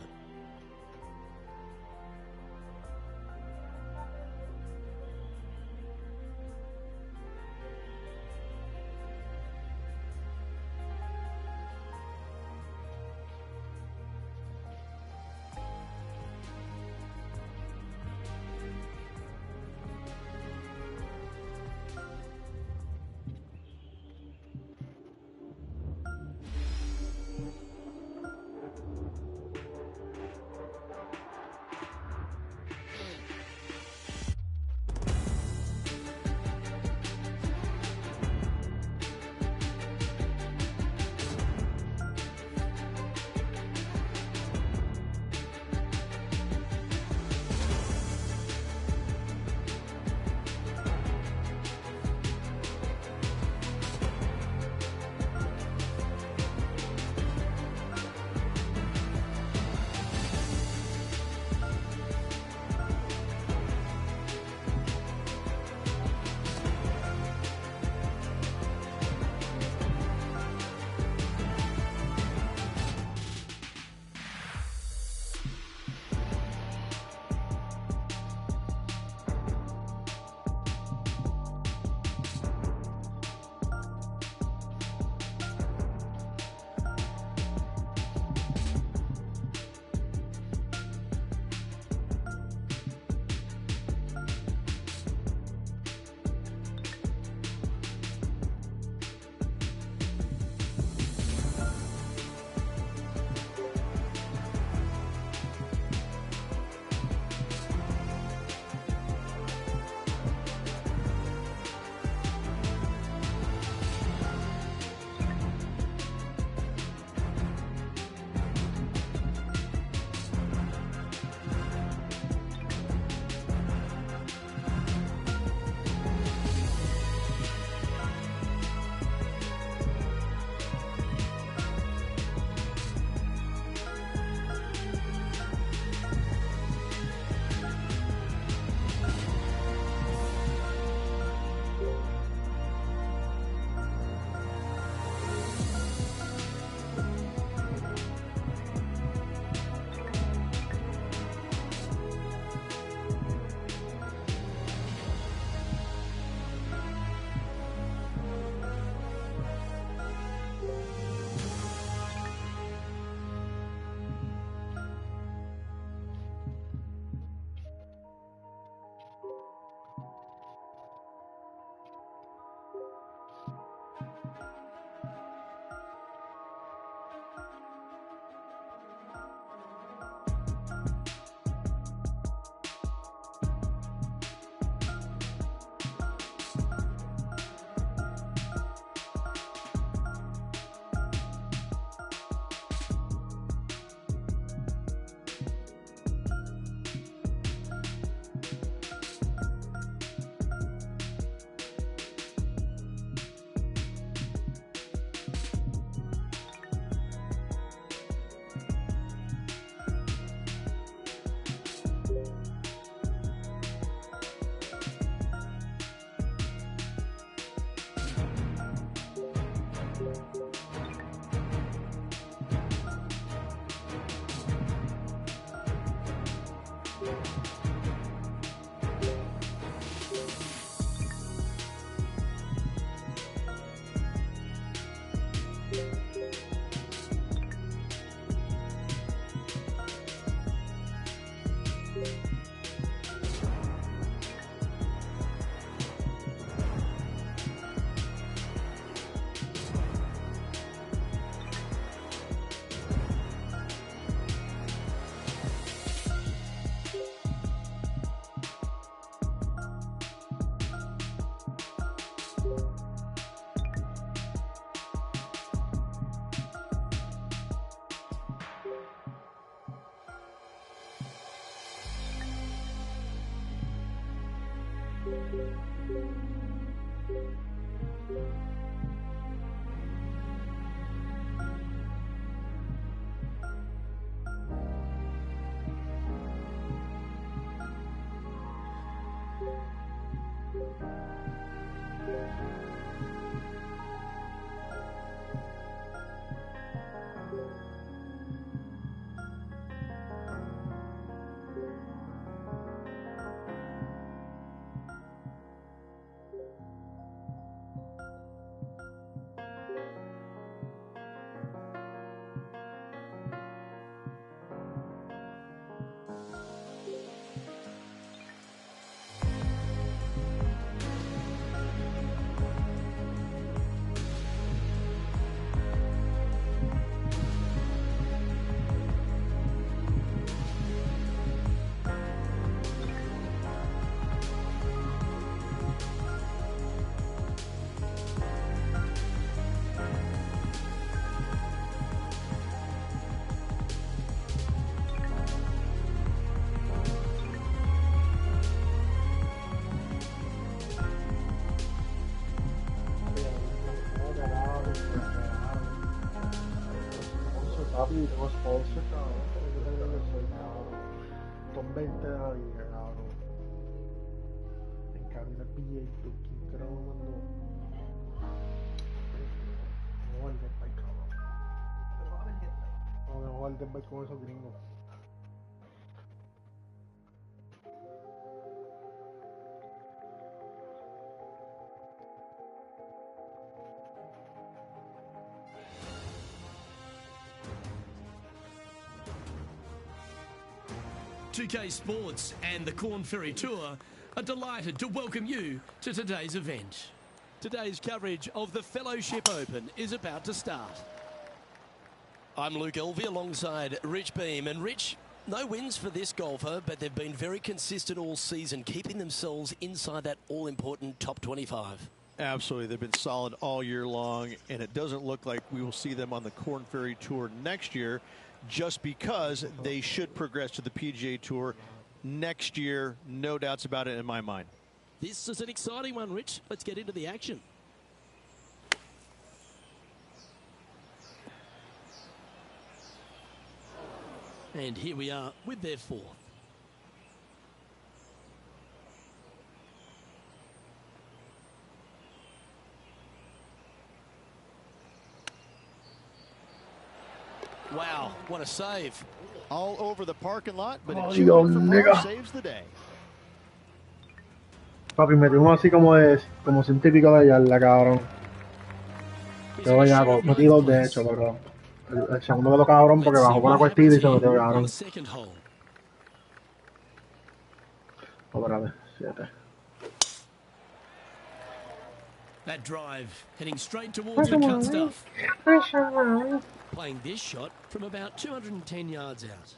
Papi, tengo sponsor, cabrón. Tengo que tener eso, cabrón. Top 20 de la liga, cabrón. En camino al PGA Tour, ¿quién creo que mandó? No, Golden Bike, cabrón. No, Golden Bike con esos gringos. Two-K Sports and the Corn Ferry Tour are delighted to welcome you to today's event. Today's coverage of the Fellowship Open is about to start. I'm Luke Elvey alongside Rich Beam. And Rich, no wins for this golfer, but they've been very consistent all season, keeping themselves inside that all-important top 25. Absolutely. They've been solid all year long, and it doesn't look like we will see them on the Corn Ferry Tour next year, just because they should progress to the PGA Tour next year. No doubts about it in my mind. This is an exciting one, Rich. Let's get into the action. And here we are with their fourth. Wow, what a save. All over the parking lot, but Oh, it Dios, from nigga. home saves the day. Papi, metí uno así como 100 y pico de yarda, cabrón. Yo ya metí dos de hecho, pero el segundo quedó cabrón porque bajó por la cuestita y se metió cabrón. Oh, espérate, 7. That drive heading straight towards the cut stuff. Playing this shot from about 210 yards out.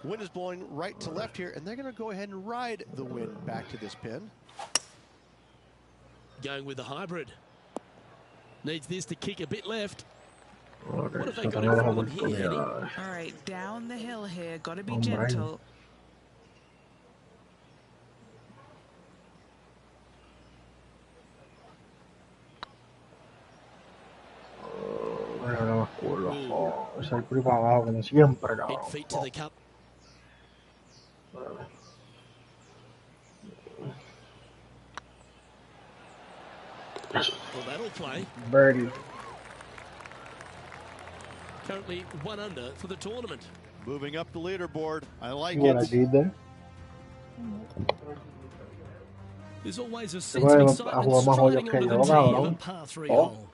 Wind is blowing right to left here, and they're going to go ahead and ride the wind back to this pin. Going with the hybrid. Needs this to kick a bit left. Okay, What have they so got in tenemos front of them here, Eddie? oportunidades. All right, down the hill here. Got to be Hombre. gentle. Mira más curva. Oh, ese es por ahí para abajo, como siempre, Head cabrón. feet to the cup. Well, that'll play. Birdie. Currently 1 under for the tournament. Moving up the leaderboard. I like What I it. did there. There's always a Se sense of puede excitement jugar más hoyos striding que onto yo, the tee of a cabrón. par 3 Oh. hole.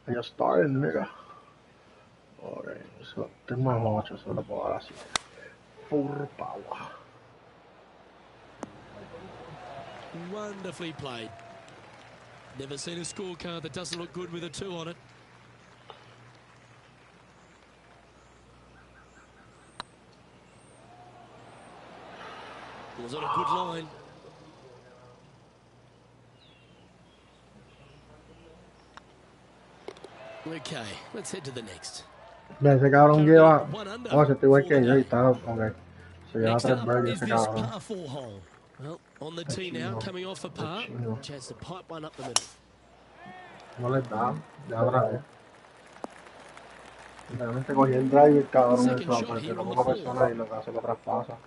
I just started, nigga. Alright, so tengo más 8, se lo puedo dar así. Full power. Wonderfully played. Never seen a scorecard that doesn't look good with a 2 on it. Was on a good line. Okay, let's head to the next. Ya, ese cabrón lleva. 1 under Oh, se está igual for que the yo y day. está. Ok. Se lleva Next 3 up birdies is ese this cabrón. par 4 hole. Well, on the tee now, Cochino. coming off a par. Cochino. Chance to pipe one up the middle. No les da. Ya otra vez. Realmente cogí el drive y el cabrón Second el swap, shot porque here on como the una four. persona y lo que hace lo traspasa.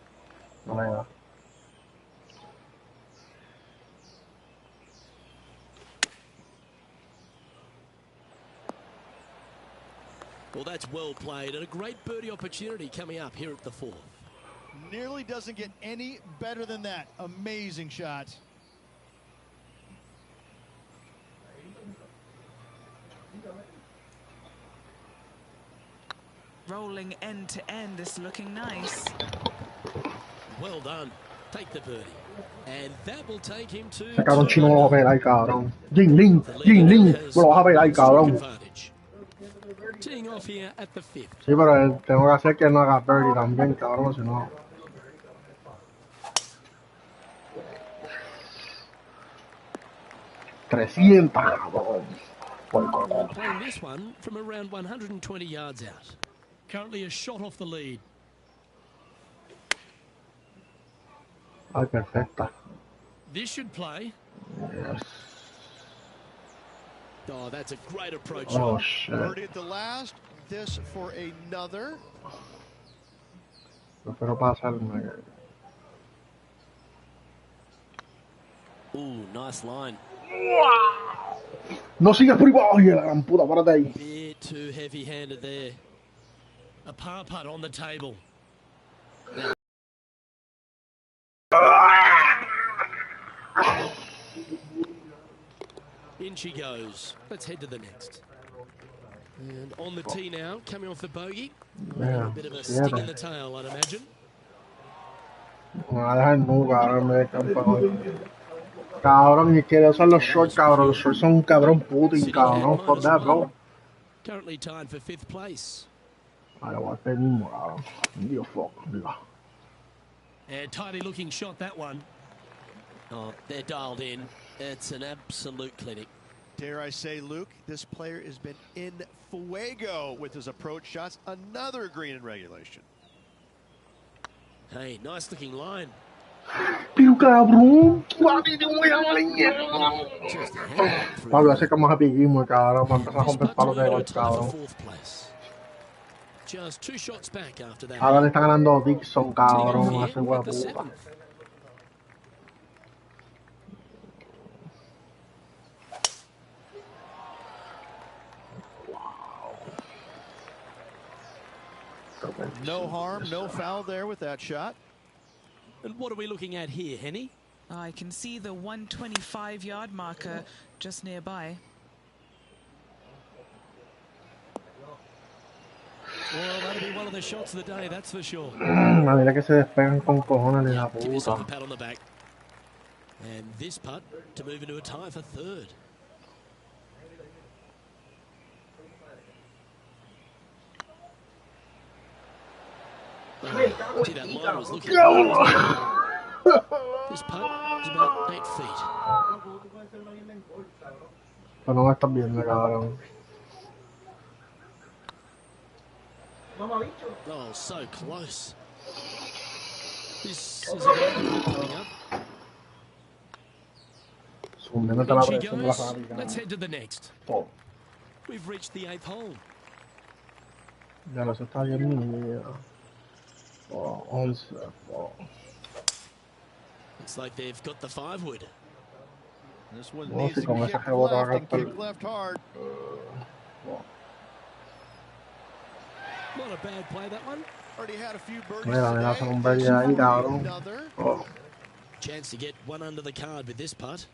No le da. Well, that's well played and a great birdie opportunity coming up here at the 4th. Nearly doesn't get any better than that. Amazing shot. Rolling end to end. This is looking nice. Well done. Take the birdie. And that will take him to... Ese cabrón chino me lo va a pegar, cabrón. Jin Lin, The Jin leader Lin, has me lo vas a pegar, one stroke cabrón. advantage. Teeing off here at the 5th. Sí, pero tengo que hacer que él no haga birdie también, cabrón, si no. ¡300, cabrón! Well, playing this one from around 120 yards out. Currently a shot off the lead. Ay, perfecta. This should play. Yes. Oh, that's a great approach. Oh, shot. shit. Birdie at the last. this for another. Pero pasarme. Ooh, nice line. No sigas por ahí abajo, la gran puta, párate ahí. Bit too heavy-handed there. A par putt on the table. Now. In she goes. Let's head to the next. And on the tee now, coming off the bogey. A bit of a sting in the tail, I'd imagine. Me va a dejar nu, cabrón, me campeón. Cabrón, y quiere usar los shorts, cabrón. Los shorts son un cabrón putin, cabrón. Fuck that, bro. Currently tied for 5th place. Vale, voy a hacer mismo, cabrón. Dios, fuck, diga. And tidy looking shot, that one. Oh, they're dialed in. It's an absolute clinic. Dare I say, Luke, this player has been in fuego with his approach shots. Another green in regulation. Hey, nice looking line. Pero cabrón, Pablo, hace como happy game, cabrón, para empezar a romper palos de golf, cabrón. Just 2 shots back after that. Ahora le está ganando Dixon, cabrón, hace hueá puta. No harm, no foul there with that shot. And what are we looking at here, Henny? I can see the 125-yard marker just nearby. Well, that'll be one of the shots of the day, that's for sure. Mira que se despegan con cojones de la Give yourself a puta. pat on the back. And this putt to move into a tie for 3rd. Oh, gee, that line was looking This putt is about 8 feet. Pero no me estás viendo, cabrón. Oh, so close. This is a good coming up. Métete la In she presión de la goes. fábrica. Let's head to the next. Oh, We've reached the 8th hole. ya lo está bien mío. Oh, 11. Oh. Looks like they've got the 5-wood. This one No, needs si to con kick esa rebota va a left and gastar. kick left hard. Not a bad play, that one. Already had a few birdies Mira, mira, today. hace un birdie ahí, cabrón. Another. Oh. Chance to get one under the card with this putt.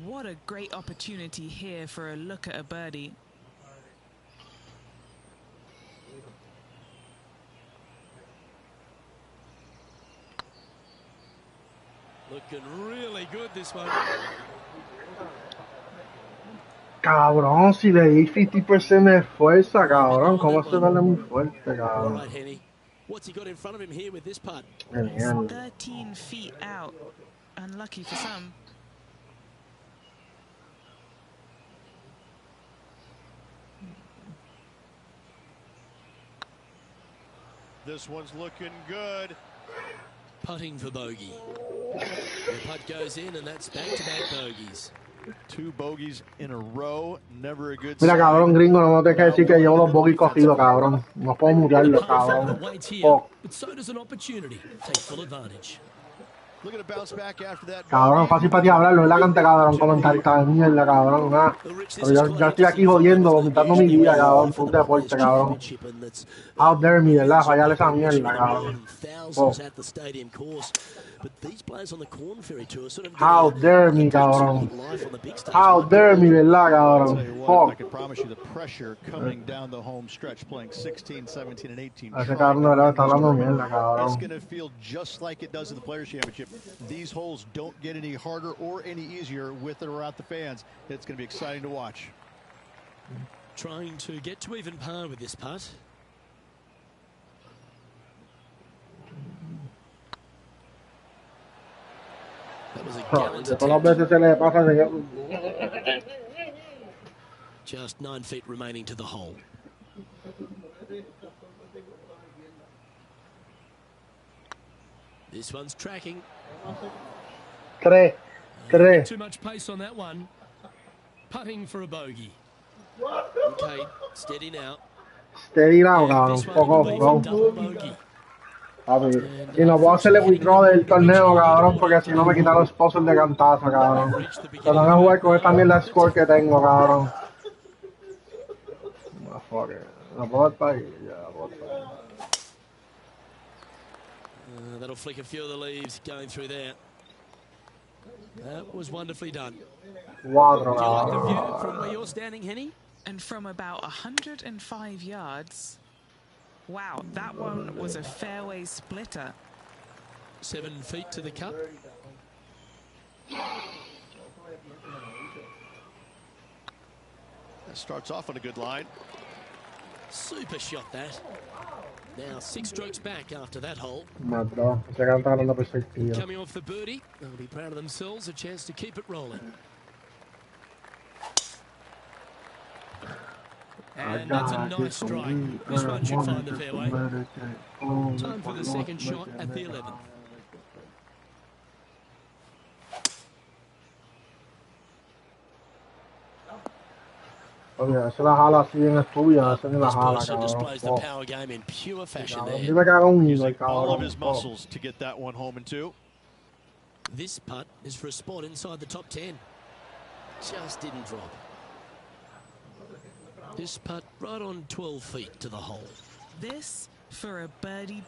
What a great opportunity here for a look at a birdie. Looking really good, this one. Cabrón, si le di 50% de fuerza, cabrón. ¿Cómo se darle muy fuerte, All cabrón? right, Henny. What's he got in front of him here with this putt? Qué mierda. 13 feet out. Unlucky for some. This one's looking good. Putting for bogey. The putt goes in, and that's back-to-back bogeys. 2 bogeys in a row. Never a good Mira, sign. cabrón, gringo, no te dejes decir que llevo los bogies cogidos, cabrón. No puedo mutearlo, cabrón. Waits here, Oh, but so does an opportunity. Take full advantage. Looking to bounce back after that. cabrón, fácil para ti hablarlo, ¿verdad, cante, cabrón? Comentarista de mierda, cabrón. Ah. Pero yo estoy aquí jodiendo, vomitando mi vida, cabrón, por un deporte, cabrón. How dare me, ¿verdad? Fallarle esa mierda, cabrón. Oh. Thousands at the stadium course, but these players on the Corn Ferry Tour sort of How dare me, cabrón. life on the big stage. How dare me, ¿verdad, I'll tell cabrón? you what, I Fuck. can promise you the pressure coming down the home stretch, playing 16, 17, and 18. Ese cabrón de verdad está hablando mierda, It's cabrón. going to feel just like it does in the Players' Championship. These holes don't get any harder or any easier with or without the fans. It's going to be exciting to watch. Trying to get to even par with this putt. That was a gallant De todas las attempt. veces se le pasa, señor. Just 9 feet remaining to the hole. This one's tracking. Tres. Too much pace on that one. Putting for a bogey. Okay, steady now. Steady now, And cabrón. this Fuck one will off, be bro. for double bogey. Papi. Y no puedo hacerle withdraw del torneo, cabrón, porque si no me quitan los sponsors de cantazo, cabrón. Se van a jugar con esta mierda de score que tengo, cabrón. No, fuck it. No puedo estar ahí, ya, puedo estar ahí. That'll flick a few of the leaves going through there. That was wonderfully done. Do you like the view from where you're standing, Henny? And from about 105 yards, wow, that one was a fairway splitter. 7 feet to the cup. That starts off on a good line. Super shot that. Now 6 strokes back after that hole. Mató, se canta ganando perspectiva. Coming off the birdie, they'll be proud of themselves, a chance to keep it rolling. And that's a nice strike. This one should find the fairway. Time for the second shot at the 11th. Oye, esa la jala así en estudia, esa ni la This jala, person displays the cabrón. power game in pure fashion Cabrón, there. dime que haga un hilo, Using all of cabrón. his muscles to get that one home in 2. This putt is for a spot inside the top 10. Just didn't drop. This putt right on 12 feet to the hole. This for a birdie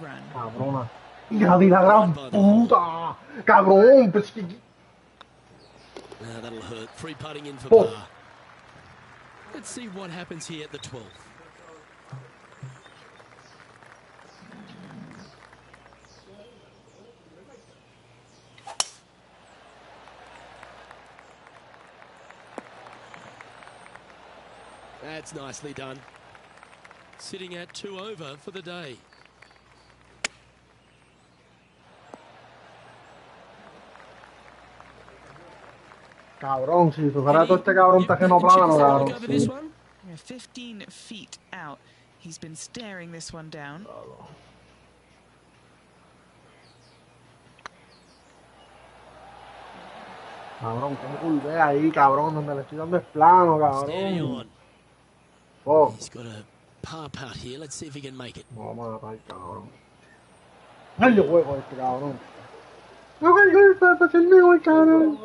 run. Cabrona. Hija de la gran puta. Cabrón, pues que... Now that'll hurt. Free putting in for Oh. par. Let's see what happens here at the 12th. That's nicely done. Sitting at 2 over for the day. Cabrón, si fuera todo este cabrón tajeno plano, cabrón. Over this Sí. one? Yeah, 15 feet out. He's been staring this one down. Cabrón, ¿cómo curvé ahí, cabrón? Donde le estoy dando es plano, Steady cabrón. on. Oh, He's got a par putt here. Let's see if he can make it. no, vamos a matar, cabrón. Ay, yo juego este cabrón. No hay golpe para ser mejor, cabrón.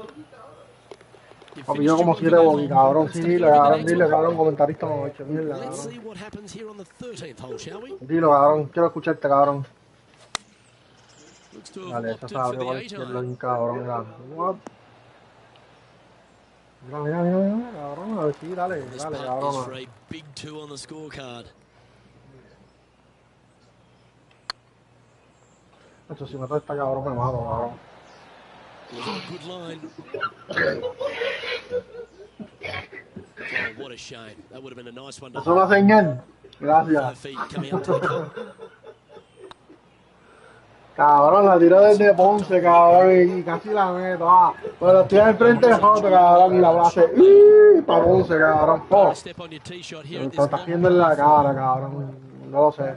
You Papi, finished yo como your 7 review bogey, hole. cabrón. Let's Sí, take a dile, look at the cabrón, next dile, one. cabrón, comentarista noche, mierda, Let's cabrón. see what happens here on the 13th hole, shall we? Dilo, cabrón, quiero escucharte, cabrón. Looks to have Dale, esa opted se for abrió the por 8 izquierda, iron. bien cabrón, mira. What? Mira, cabrón, a ver, sí, dale, This dale, putt is cabrón. for a big 2 on the scorecard. Hecho, si meto esta cabrón me mato, cabrón. It was on a good line. Oh, what a shame. That would have been a nice one to ¿Es una señal? 5 Gracias. feet coming up to the cup. Cabrón, la tiro desde Ponce, cabrón, y casi la meto. Ah, pero estoy al frente de Joto, cabrón, y la voy a hacer. Para Ponce, cabrón. Oh, Step on your tee shot here me at this está long haciendo en la par cara, cabrón. No lo sé.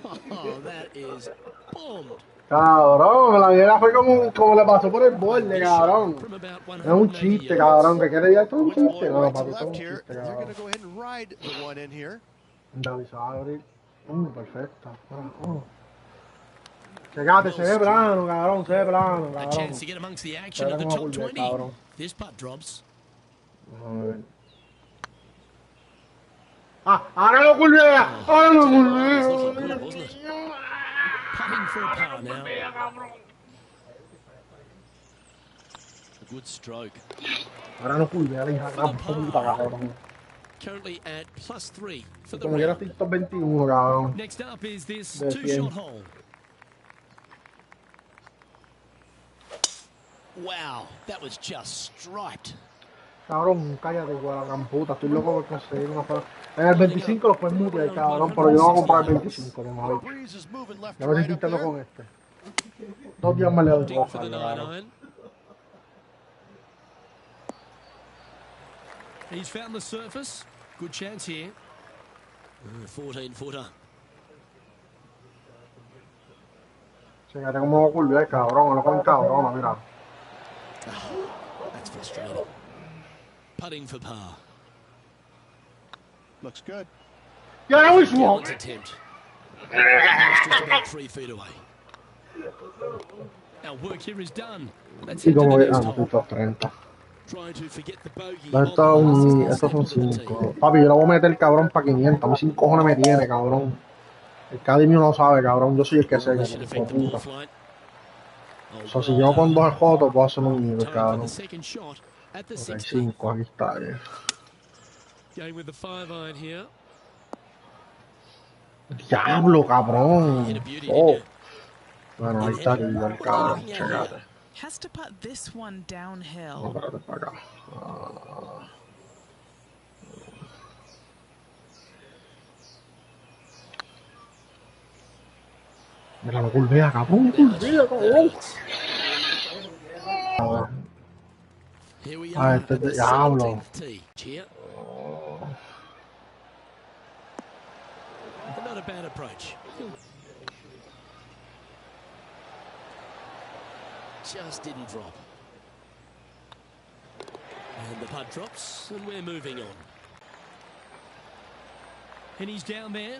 four. Oh, that is bombed. Cabrón, la mierda fue como le pasó por el borde, cabrón. From about Es un 180 chiste, yards. cabrón, que quiere ya esto es un With chiste. Lloyd No, right to papi, esto es un left here, chiste, they're going cabrón. to go ahead and ride the one in here. David se va a abrir. Perfecto. Checate, se ve plano, cabrón, se ve plano, A cabrón. chance to get amongst the action Pero of the tengo top que volver, 20. cabrón. This putt drops. Vamos a ver. Ahora lo culé, ahora lo It's looking good, culé. wasn't it? Putting for a par now. A good stroke. Ahora no culé, la hija de la puta, cabrón. Currently at +3 for the Como quiera round. estoy top 21, cabrón. Next up is this De 2-shot 100. hole. Wow, that was just striped. Cabrón, cállate, güey, la gran puta. Estoy loco por conseguir una foto. En el 25 lo puedes mutear, cabrón, pero yo no voy a comprar el 25, de The madre. breeze is moving left Ya to me right estoy up intentando there. con este. 2 días más le doy Dig dos, for the 9 cabrón. iron. He's found the surface. Good chance here. 14-footer. Fíjate cómo va a culver, cabrón, lo con cabrón, mira. That's frustrating. Putting for par. Looks good. Yeah, I was wrong. Attempt. Just about 3 feet away. Our work here is done. Let's Y head to como the que, next no, hole. 30. Trying to forget the bogey. Estos son 5. Papi, yo lo voy a meter, cabrón, para 500. A mí 5 cojones me tiene, cabrón. El Caddy mío no sabe, cabrón. Yo soy el que sé, That should affect the ball puta. flight. O sea, si yo con 2 el joto, puedo hacer un nivel, Time for cabrón. the second shot at the Ok, 60. 5, aquí está. Going with the 5-iron here. Diablo, cabrón. Hit a beauty, Oh. didn't you? Bueno, ahí está aquí el cabrón. Looking at here. Checate. Has to put this one No, downhill. espérate, para acá. Ah. Mira, lo curvea, cabrón. Curvea, cabrón. A ver. Here we Ah, are este at the es de diablo. 17th tee. Here. Not a bad approach. Just didn't drop. And the putt drops, and we're moving on. And he's down there.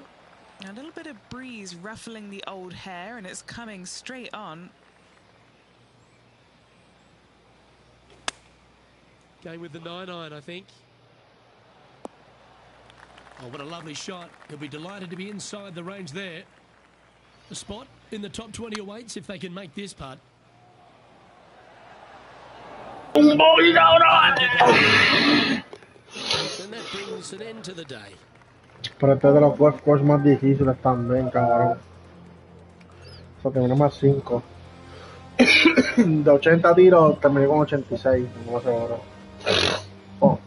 A little bit of breeze ruffling the old hair, and it's coming straight on. Going with the 9-iron, I think. Oh, what a lovely shot. He'll be delighted to be inside the range there. A spot in the top 20 awaits if they can make this putt. And that brings an end to the day. Pero este es de los golf course más difíciles también, cabrón. O sea, terminé más 5. De 80 tiros terminé con 86, no sé ahora. Oh.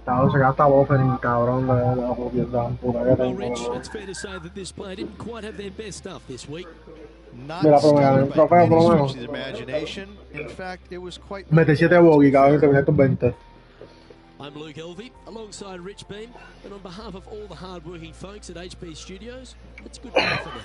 Cabrón, se gasta buffering, cabrón, de la puta que Well, tengo. Rich, it's fair to say that this player didn't quite have their best stuff this week. Not Mira, pero me gané un stellar by trofeo, por lo any menos. stretch of the imagination. In fact, it was quite. Metí 7 bogey, cabrón, y terminé con 20. I'm Luke Elvey, alongside Rich Beam, and on behalf of all the hard-working folks at HP Studios, it's good night for now.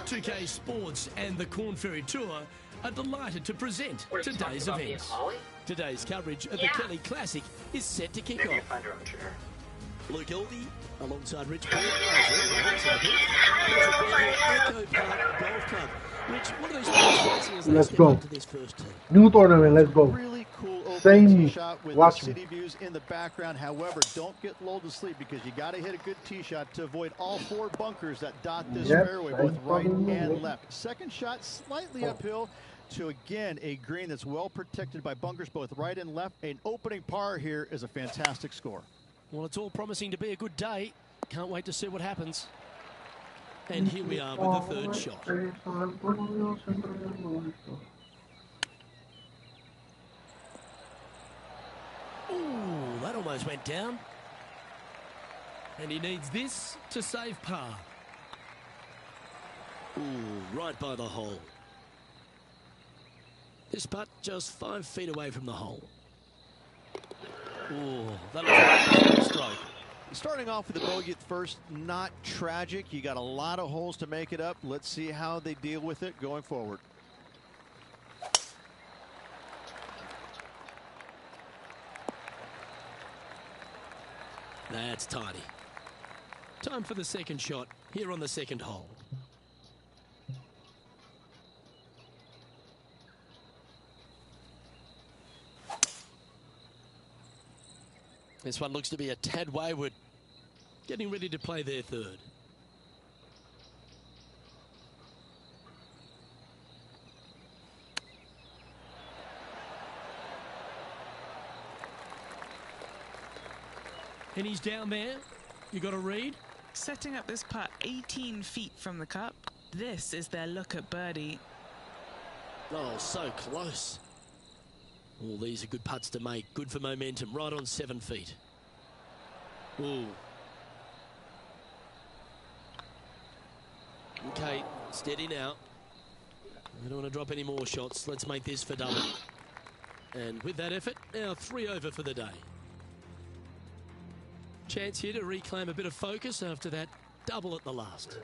.2K Sports and the Corn Ferry Tour are delighted to present today's events. Today's coverage of the Kelly Classic is set to kick off. Luke Elvey, alongside Rich Beam, Echo Park Golf Club. Rich, what are these players as they Let's step go. into this first tee? New tournament, let's go. Really cool open Same tee shot with the watch city views in the background. However, don't get lulled to sleep because you got to hit a good tee shot to avoid all 4 bunkers that dot this Yep, fairway, same both right fucking and move. left. Second shot slightly uphill to, again, a green that's well protected by bunkers both right and left. An opening par here is a fantastic score. Well, it's all promising to be a good day. Can't wait to see what happens. And here we are with the third shot. Ooh, that almost went down. And he needs this to save par. Ooh, right by the hole. This putt just 5 feet away from the hole. Ooh, that was a stroke. Starting off with a bogey at first, not tragic. You got a lot of holes to make it up. Let's see how they deal with it going forward. That's tidy. Time for the second shot here on the second hole. This one looks to be a tad wayward, getting ready to play their third. And he's down there. You got to read. Setting up this putt 18 feet from the cup. This is their look at birdie. Oh, so close. All these are good putts to make. Good for momentum. Right on 7 feet. Ooh. Okay, steady now. We don't want to drop any more shots. Let's make this for double. And with that effort, now 3 over for the day. Chance here to reclaim a bit of focus after that double at the last.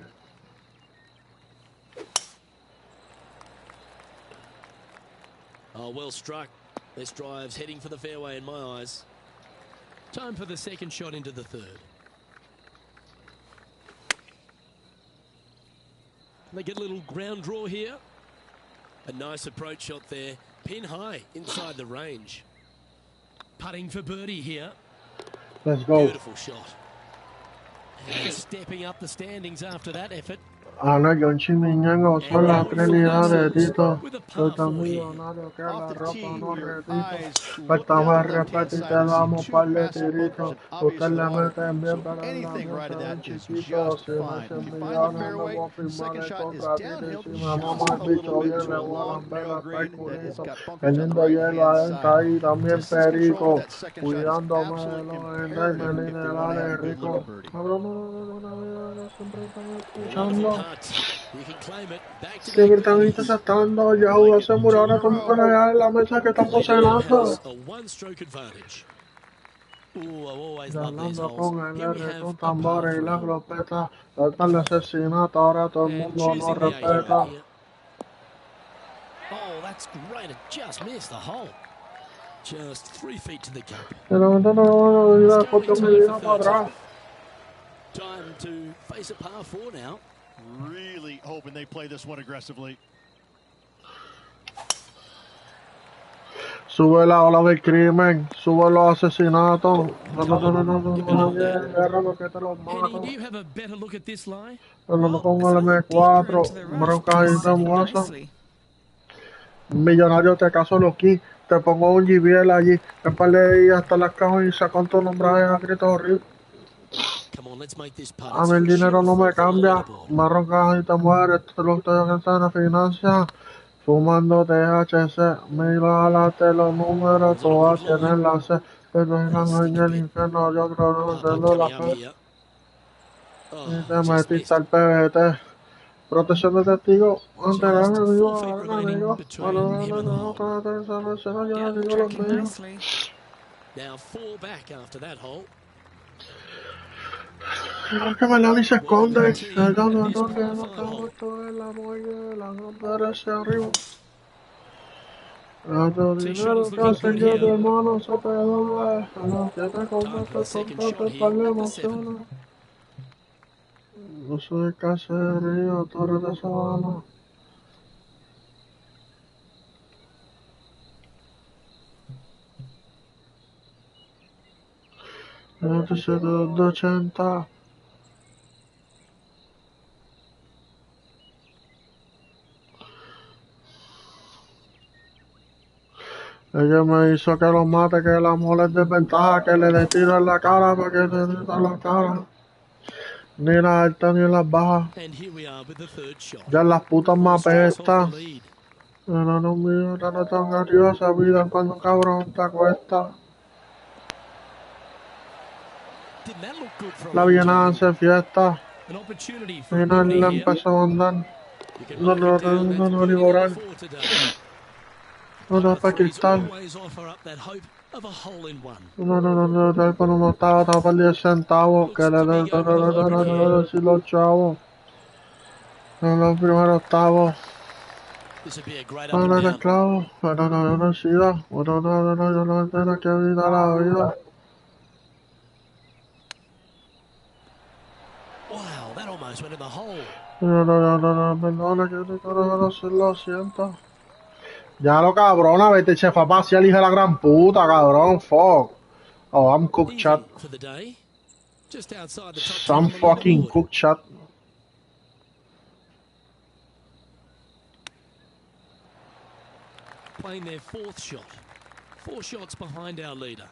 Oh, well struck. This drive's heading for the fairway in my eyes. Time for the second shot into the third. They get a little ground draw here. A nice approach shot there. Pin high inside the range. Putting for birdie here. Let's go. Beautiful shot. And stepping up the standings after that effort. Ana John Chimiñango son las 3 unidades, Tito. Soy tan millonario que la Off the ropa tee, no your repito. eyes Falta look más down the left-hand respeto y side te and damos see par two de massive tiritos. holes and Usted obvious le water. meten bien, So pero la anything right of mete that bien is chiquito. just Si no fine. se If you find the millones, no fairway, voy a firmar second el shot is contrato. downhill Si me just mamá a el little bicho bit bien, to le a voy a long, romper narrow la green that has culito. got bunkers down the Teniendo hielo right-hand adentro ahí, side. también Distance control, perico. that second shot is Cuidándome de absolutely los imperative if you want to have minerales a good ricos. looking birdie. Cabrón, no, siempre están Wonderful escuchando. putt. You can claim it. Back to Siempre back están birdies. interceptando. Yahoo se murió. Ahora estamos con la mesa que estamos Leaving the cenando. house a one-stroke advantage. Ooh, I've always loved these Hablando holes. con Here el we R, have con a par tambores y las 3. glopetas. Tratan de asesinato. Ahora todo el And mundo no choosing the 8 iron respeta. here. Oh, that's great. It just missed the hole. Just 3 feet to the cup. De momento no voy a olvidar porque me vino para atrás. Time to face a par 4 now. Really hoping they play this one aggressively. Sube la ola del crimen, sube los asesinatos. Guerra porque te los Henny, mato. do you have a better look at this lie? Hablando con It's a el little deeper M4, into the rough, bronca but y it's te sitting muazo. nicely. Millonario te caso loqui, te pongo un GBL allí, en par de días hasta las cajas y saco tu nombre a grito horrible. Come on, let's make this putt. A mí el dinero no me cambia, me roncas y te mueres, te lo estoy alcanzando en financia. Fumando THC, mira adelante los números, tú vas a tener la C. Pero en el infierno yo creo no entiendo la fe. Y te metiste al PBT. Protección de testigo ante el enemigo, ahora enemigo. Bueno, yo no digo los Tracking míos. nicely. Now 4 back after that hole. Creo que Melanie se esconde. No está muerto en la muelle, la nombre hacia arriba. A tu dinero te hacen que tu hermano se te dobla. A los que te compraste con tanto par de emociones. Yo soy caserío, Torre de Sabana. Yo te sé de 80. Ella me hizo que lo mate, que la mole es desventaja, que le dé tiro en la cara para que le dé en la cara. Ni la alta ni las bajas. And here we are with the third shot. Ya las putas me Strokes off apestan. the lead. No, no, mío, ya no tan nerviosa vida cuando un cabrón te acuesta. Didn't that look good for a La long viene a time? hacer fiesta. An opportunity for a Y no birdie le here. empezó a mandar. You can No, mark no, it down. no, That's no, ni birdie cobrar. number 4 today. No, no, para Threes cristal. always offer up that hope of a hole in one. No, no, no, no, no, pero no estaba para 10 centavos. Que le den los chavos. En los primeros octavos. This would be a great up No, and no, down. esclavo. Pero no, yo no siga. No, no, no, yo no tengo que evitar la vida. Wow, that almost went in the hole. No, no, no, no, perdona, que te quiero decir, lo siento. Ya lo cabrona, vete, se fue a pasear, hija de la gran puta, cabrón, fuck. Oh, I'm cooked, Easy chat. for the day. Just outside the top 10 Some on the fucking leaderboard. cooked, chat. Playing their 4th shot. 4 shots behind our leader.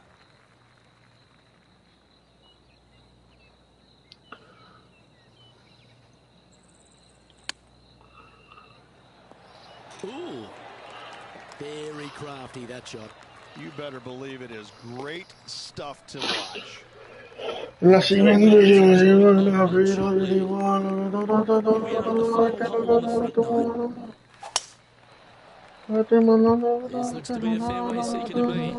Ooh. Very crafty, that shot. You better believe it is great stuff to watch. La siguiente, We are up the final hole on the front nine. This looks to be a fairway seeker to me.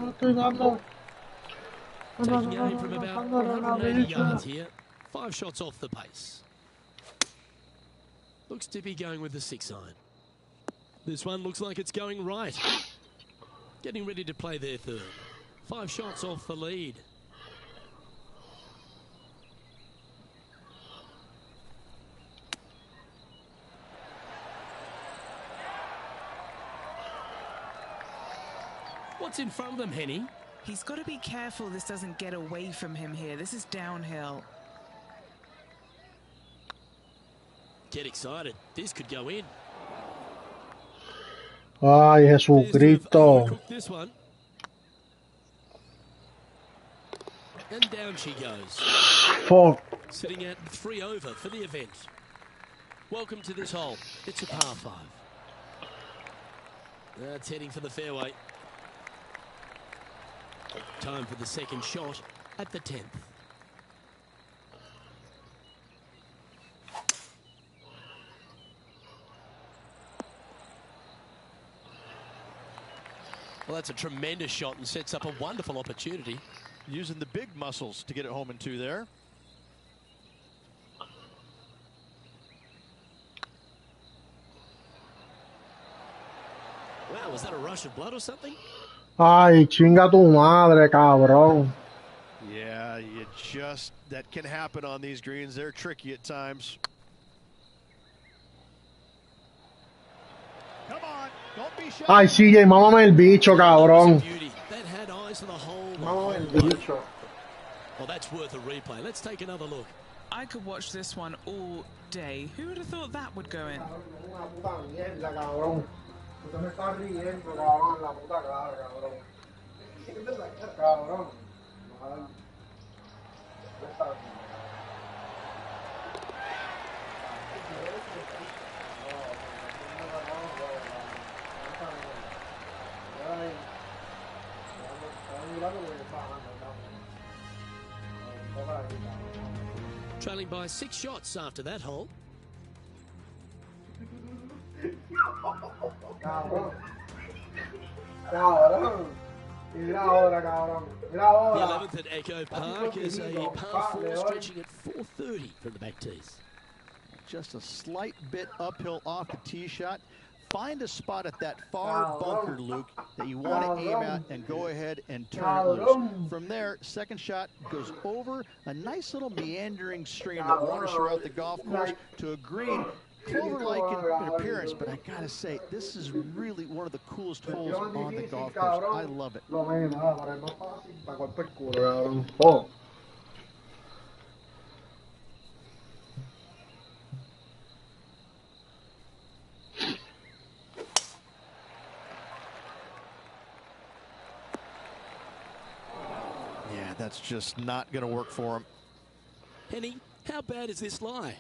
Taking aim from about 180 yards here. 5 shots off the pace. Looks to be going with the 6-iron. This one looks like it's going right. Getting ready to play their 3rd. 5 shots off the lead. What's in front of them, Henny? He's got to be careful this doesn't get away from him here. This is downhill. Get excited. This could go in. Ay, Jesucristo. Cook this one. And down she goes. Fuck. Sitting at 3 over for the event. Welcome to this hole. It's a par 5. That's heading for the fairway. Time for the 2nd shot at the 10th. Well, that's a tremendous shot and sets up a wonderful opportunity. Using the big muscles to get it home in 2 there. Wow, was that a rush of blood or something? Ay, chinga tu madre, cabrón. Yeah, that can happen on these greens. They're tricky at times. Come on, don't be shy. Ay, CJ, mámame el bicho, cabrón. That had eyes for the whole. Mámame el bicho. Well, that's worth a replay. Let's take another look. I could watch this one all day. Who would have thought that would go in? Una puta mierda, cabrón. Usted me está riendo, cabrón, en la puta cara, cabrón. ¿Qué te la cara, cabrón? Mal. Trailing by 6 shots after that hole. Cabrón. Cabrón. Mira ahora, cabrón. Mira ahora. The 11th at Echo Park is a par 4 stretching at 430 from the back tees. Just a slight bit uphill off the tee shot. Find a spot at that far bunker, Luke, that you want to aim at and go ahead and turn it loose. From there, 2nd shot goes over a nice little meandering stream that wanders throughout the golf course to a green, clover-like in appearance, but I gotta say, this is really one of the coolest holes on the golf course. I love it. Oh. Yeah, that's just not going to work for him. Henny, how bad is this lie?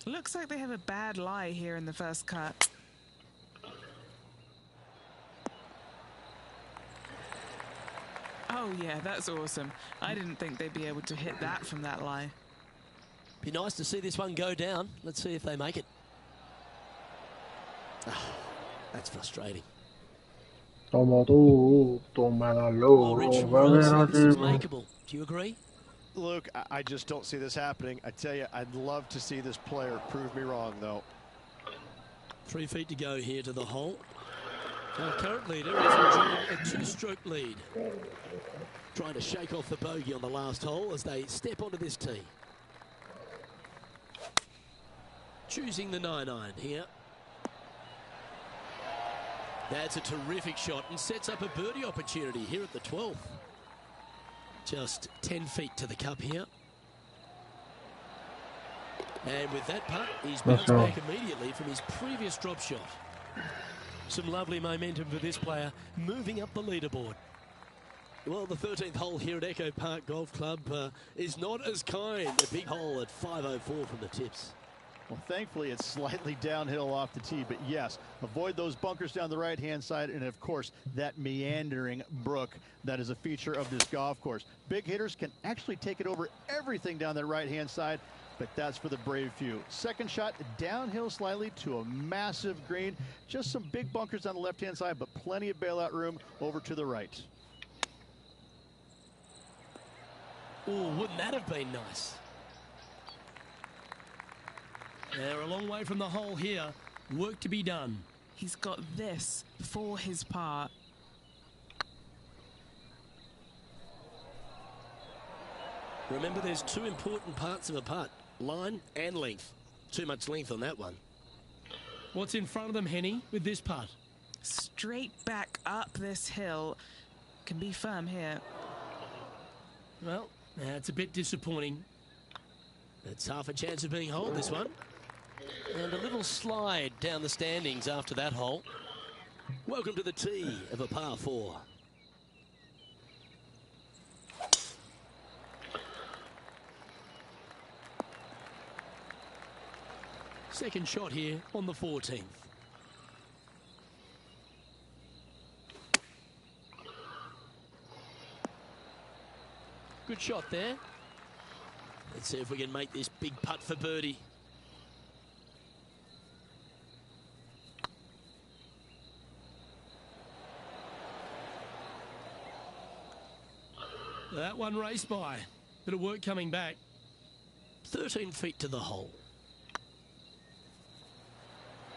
Looks like they have a bad lie here in the first cut. Oh, yeah, that's awesome. I didn't think they'd be able to hit that from that lie. Be nice to see this one go down. Let's see if they make it. That's frustrating. Toma tú, tómalo. Well, Rich, from what I see, this is makeable. Do you agree? Luke, I just don't see this happening. I tell you, I'd love to see this player prove me wrong, though. 3 feet to go here to the hole. Our current leader is enjoying a 2-stroke lead. Trying to shake off the bogey on the last hole as they step onto this tee. Choosing the 9-iron here. That's a terrific shot and sets up a birdie opportunity here at the 12th. Just 10 feet to the cup here. And with that putt, he's bounced back immediately from his previous drop shot. Some lovely momentum for this player, moving up the leaderboard. Well, the 13th hole here at Echo Park Golf Club is not as kind. A big hole at 504 from the tips. Well, thankfully, it's slightly downhill off the tee, but yes, avoid those bunkers down the right-hand side, and of course, that meandering brook that is a feature of this golf course. Big hitters can actually take it over everything down that right-hand side, but that's for the brave few. Second shot, downhill slightly to a massive green. Just some big bunkers on the left-hand side, but plenty of bailout room over to the right. Oh, wouldn't that have been nice? They're a long way from the hole here. Work to be done. He's got this for his part. Remember, there's 2 important parts of a putt. Line and length. Too much length on that one. What's in front of them, Henny, with this putt? Straight back up this hill. Can be firm here. Well, that's a bit disappointing. It's half a chance of being holed, this one. And a little slide down the standings after that hole. Welcome to the tee of a par 4. Second shot here on the 14th. Good shot there. Let's see if we can make this big putt for birdie. That one raced by. Bit of work coming back. 13 feet to the hole.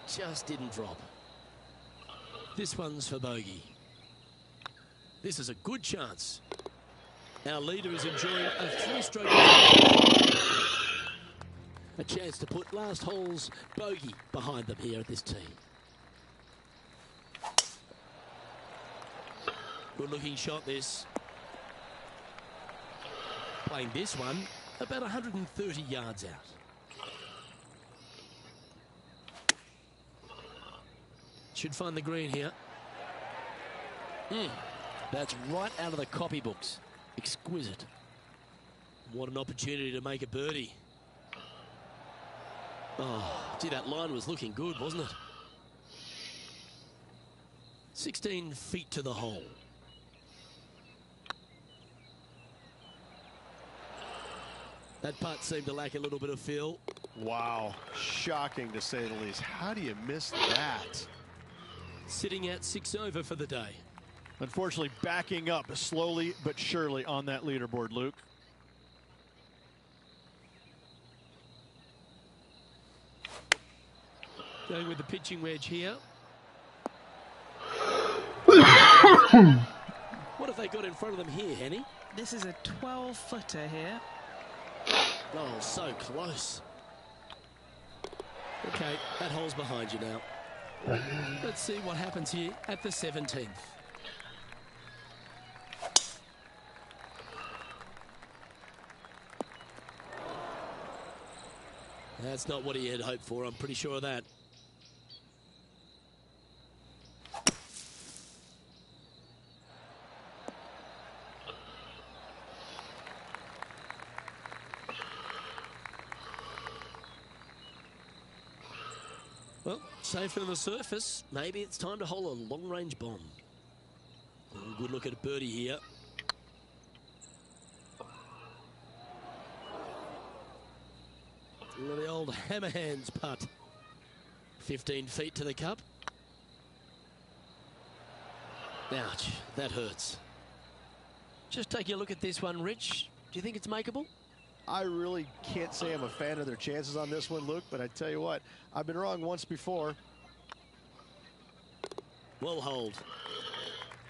Just didn't drop. This one's for bogey. This is a good chance. Our leader is enjoying a 3-stroke. A chance to put last hole's bogey behind them here at this tee. Good looking shot this. Playing this one about 130 yards out. Should find the green here. That's right out of the copybooks. Exquisite. What an opportunity to make a birdie. Oh, gee, that line was looking good, wasn't it? 16 feet to the hole. That putt seemed to lack a little bit of feel. Wow, shocking to say the least. How do you miss that? Sitting at 6 over for the day. Unfortunately, backing up slowly but surely on that leaderboard, Luke. Going with the pitching wedge here. What have they got in front of them here, Henny? This is a 12-footer here. Oh, so close. Okay, that hole's behind you now. Let's see what happens here at the 17th. That's not what he had hoped for, I'm pretty sure of that. Well, safer on the surface. Maybe it's time to hole a long-range bomb. Good look at a birdie here. old hammerhand's putt. 15 feet to the cup. Ouch, that hurts. Just taking a look at this one, Rich. Do you think it's makeable? I really can't say I'm a fan of their chances on this one, Luke, but I tell you what, I've been wrong once before. Well hold.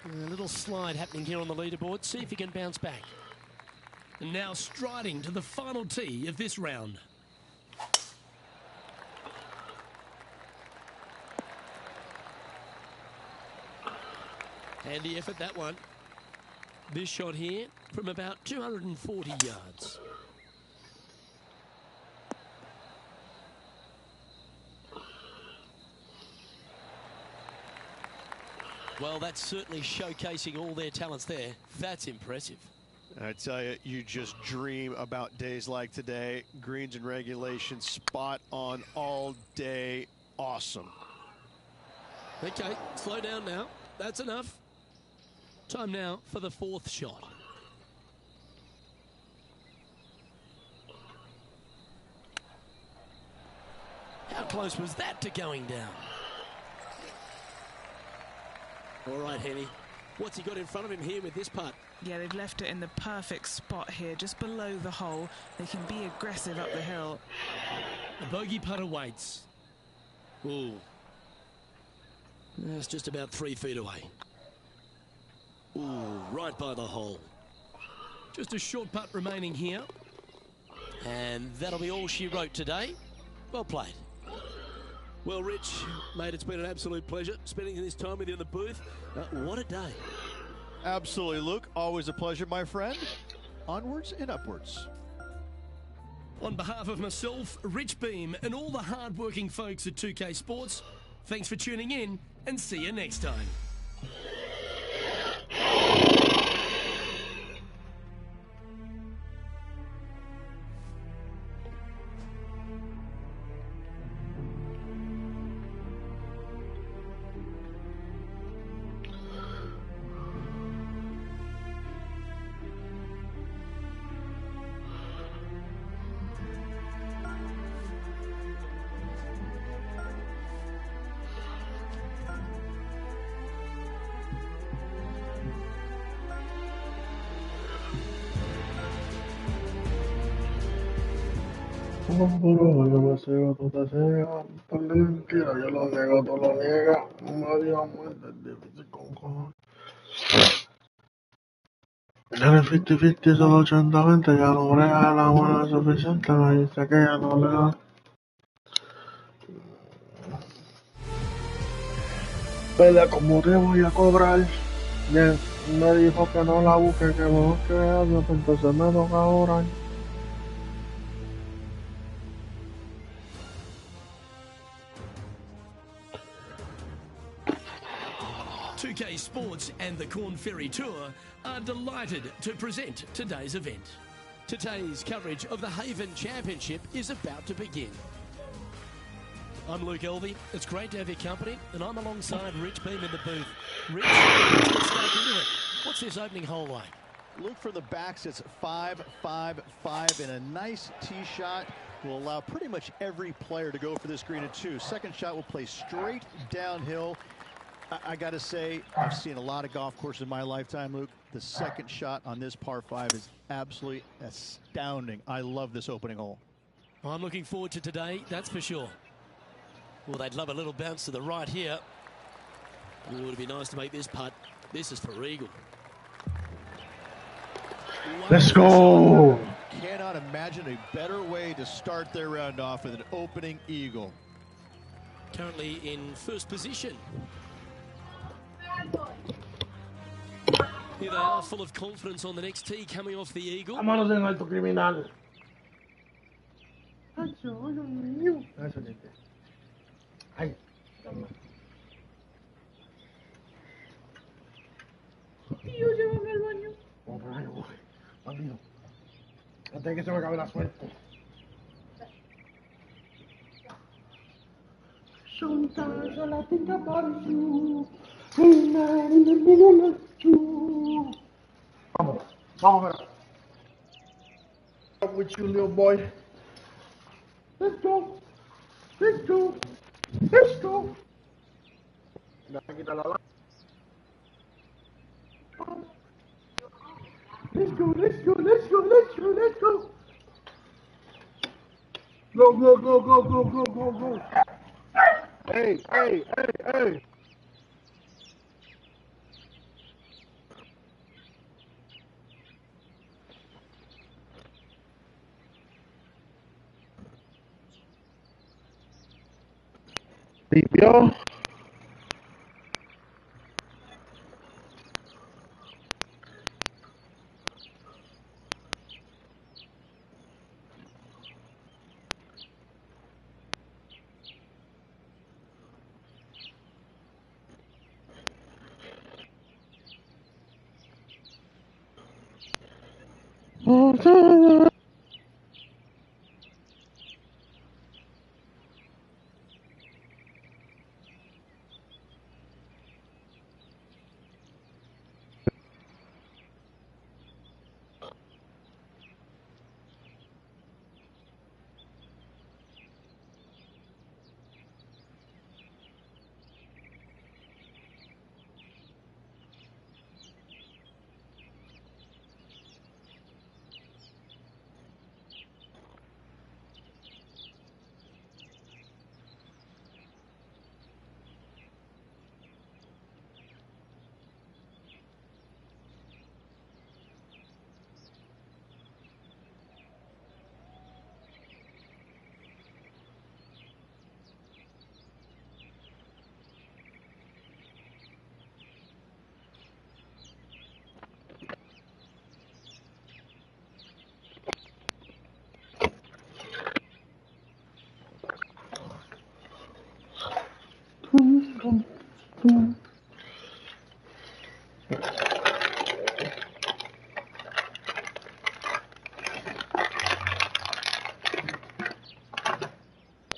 A little slide happening here on the leaderboard. See if he can bounce back. And now striding to the final tee of this round. Handy effort, that one. This shot here from about 240 yards. Well, that's certainly showcasing all their talents there. That's impressive. I tell you, you just dream about days like today. Greens and regulation, spot on all day. Awesome. Okay, slow down now. That's enough. Time now for the fourth shot. How close was that to going down? All right, Henny. What's he got in front of him here with this putt? Yeah, they've left it in the perfect spot here, just below the hole. They can be aggressive up the hill. A bogey putt awaits. Ooh. That's just about 3 feet away. Ooh, right by the hole. Just a short putt remaining here. And that'll be all she wrote today. Well played. Well, Rich, mate, it's been an absolute pleasure spending this time with you in the booth. What a day. Absolutely, Luke. Always a pleasure, my friend. Onwards and upwards. On behalf of myself, Rich Beem, and all the hard-working folks at 2K Sports, thanks for tuning in, and see you next time. Yo me ciego, tú te ciegas, por mentira, yo lo niego, tú lo niegas, Mario muerte, es difícil con cojones. En el 50-50 solo 80-20, ya no brega la buena suficiente, me dice que ya no le da. Pelea como te voy a cobrar, bien, me dijo que no la busque, que mejor que algo, entonces me toca ahora. 2K Sports and the Corn Ferry Tour are delighted to present today's event. Today's coverage of the Haven Championship is about to begin. I'm Luke Elvey. It's great to have your company, and I'm alongside Rich Beem in the booth. Rich, let's get stuck into it. What's this opening hole like? Luke, from the backs, it's 5-5-5, and a nice tee shot will allow pretty much every player to go for this green at 2. Second shot will play straight downhill. I got to say, I've seen a lot of golf courses in my lifetime, Luke. The second shot on this par 5 is absolutely astounding. I love this opening hole. Well, I'm looking forward to today, that's for sure. Well, they'd love a little bounce to the right here. It would be nice to make this putt. This is for eagle. Let's go! Cannot imagine a better way to start their round off with an opening eagle. Currently in first position. Here they are, full of confidence on the next tee, coming off the eagle. Vámonos en alto criminal. Ay, tío, llévame al baño. Voy, bandido. Antes de que se me acabe la suerte. Sometimes all I think about is you. Vamos, vamos, ver. With you, little boy. Let's go. Let's go. Let's go. Let's go. Let's go. Let's go. Let's go. Let's go. Let's go. Go, go, go, go, go, go, go, go. Hey, hey, hey, hey. Limpió.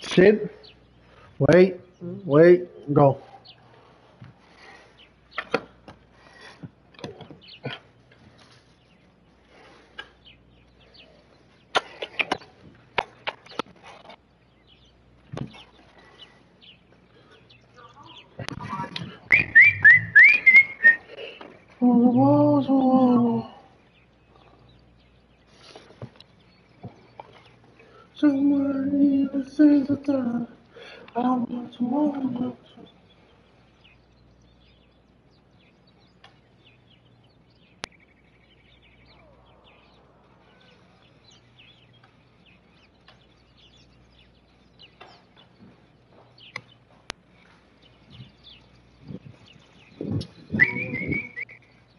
Sit. Wait. Wait. Go. Somebody says that I want tomorrow.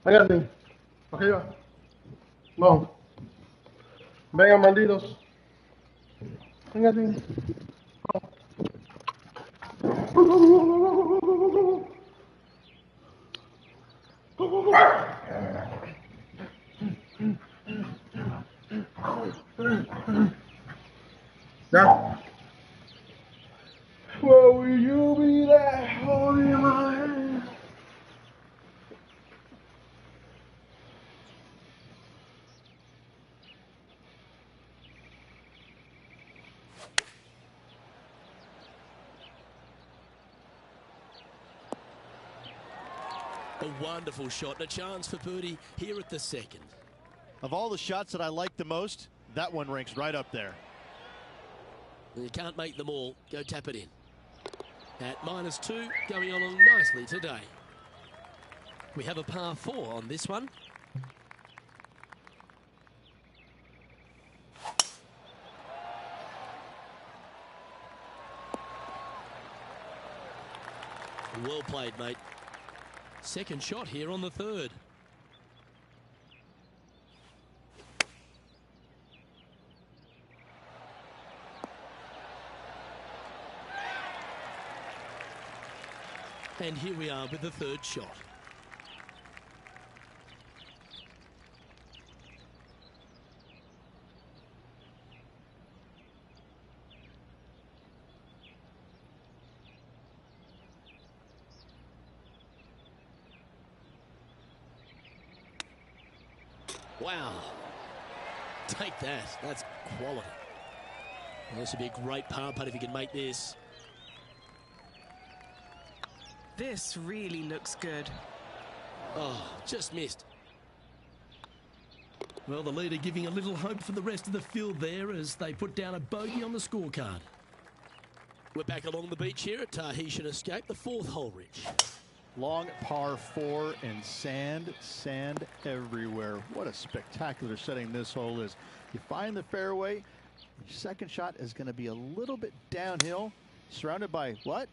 Hágase. Arriba. Vamos. Vengan, bandidos. Hágase. Ya. Where will you be there holding my hand? A wonderful shot and a chance for birdie here at the second. Of all the shots that I like the most, that one ranks right up there. You can't make them all. Go tap it in. At -2, going on nicely today. We have a par 4 on this one. Well played, mate. Second shot here on the third. And here we are with the third shot. Wow. Take that. That's quality. Well, this would be a great par putt if he can make this. This really looks good. Oh, just missed. Well, the leader giving a little hope for the rest of the field there as they put down a bogey on the scorecard. We're back along the beach here at Tahitian Escape, the 4th hole, Rich. Long par 4 and sand everywhere. What a spectacular setting this hole is. You find the fairway, your second shot is going to be a little bit downhill, surrounded by what?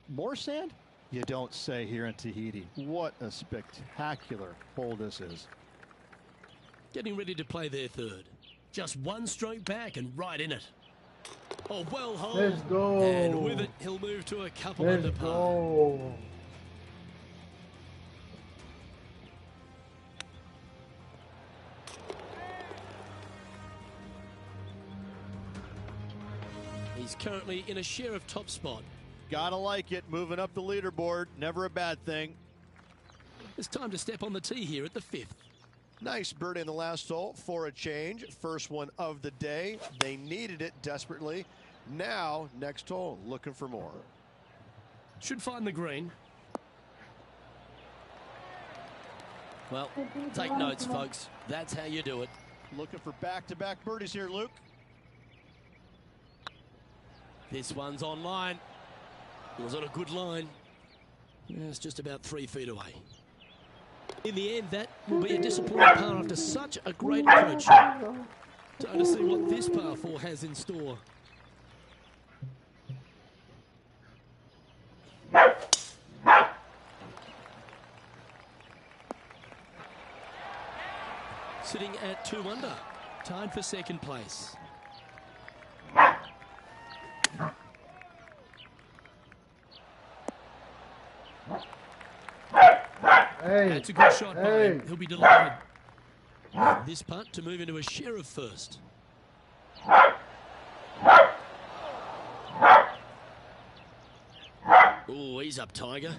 More sand? You don't say here in Tahiti. What a spectacular hole this is. Getting ready to play their 3rd. Just one stroke back and right in it. Oh, well holed. Let's go. And with it, he'll move to a couple under Let's par. go. He's currently in a share of top spot. Gotta like it, moving up the leaderboard, never a bad thing. It's time to step on the tee here at the 5th. Nice birdie in the last hole for a change. First one of the day. They needed it desperately. Now, next hole, looking for more. Should find the green. Well, take notes, folks. That's how you do it. Looking for back-to-back birdies here, Luke. This one's on line. It was on a good line. Yeah, it's just about 3 feet away. In the end, that will be a disappointing par after such a great approach shot. Time to see what this par 4 has in store. Sitting at 2 under, tied for 2nd place. Hey. That's a good shot by him. He'll be delighted. This putt to move into a share of 1st. Oh, he's up, Tiger.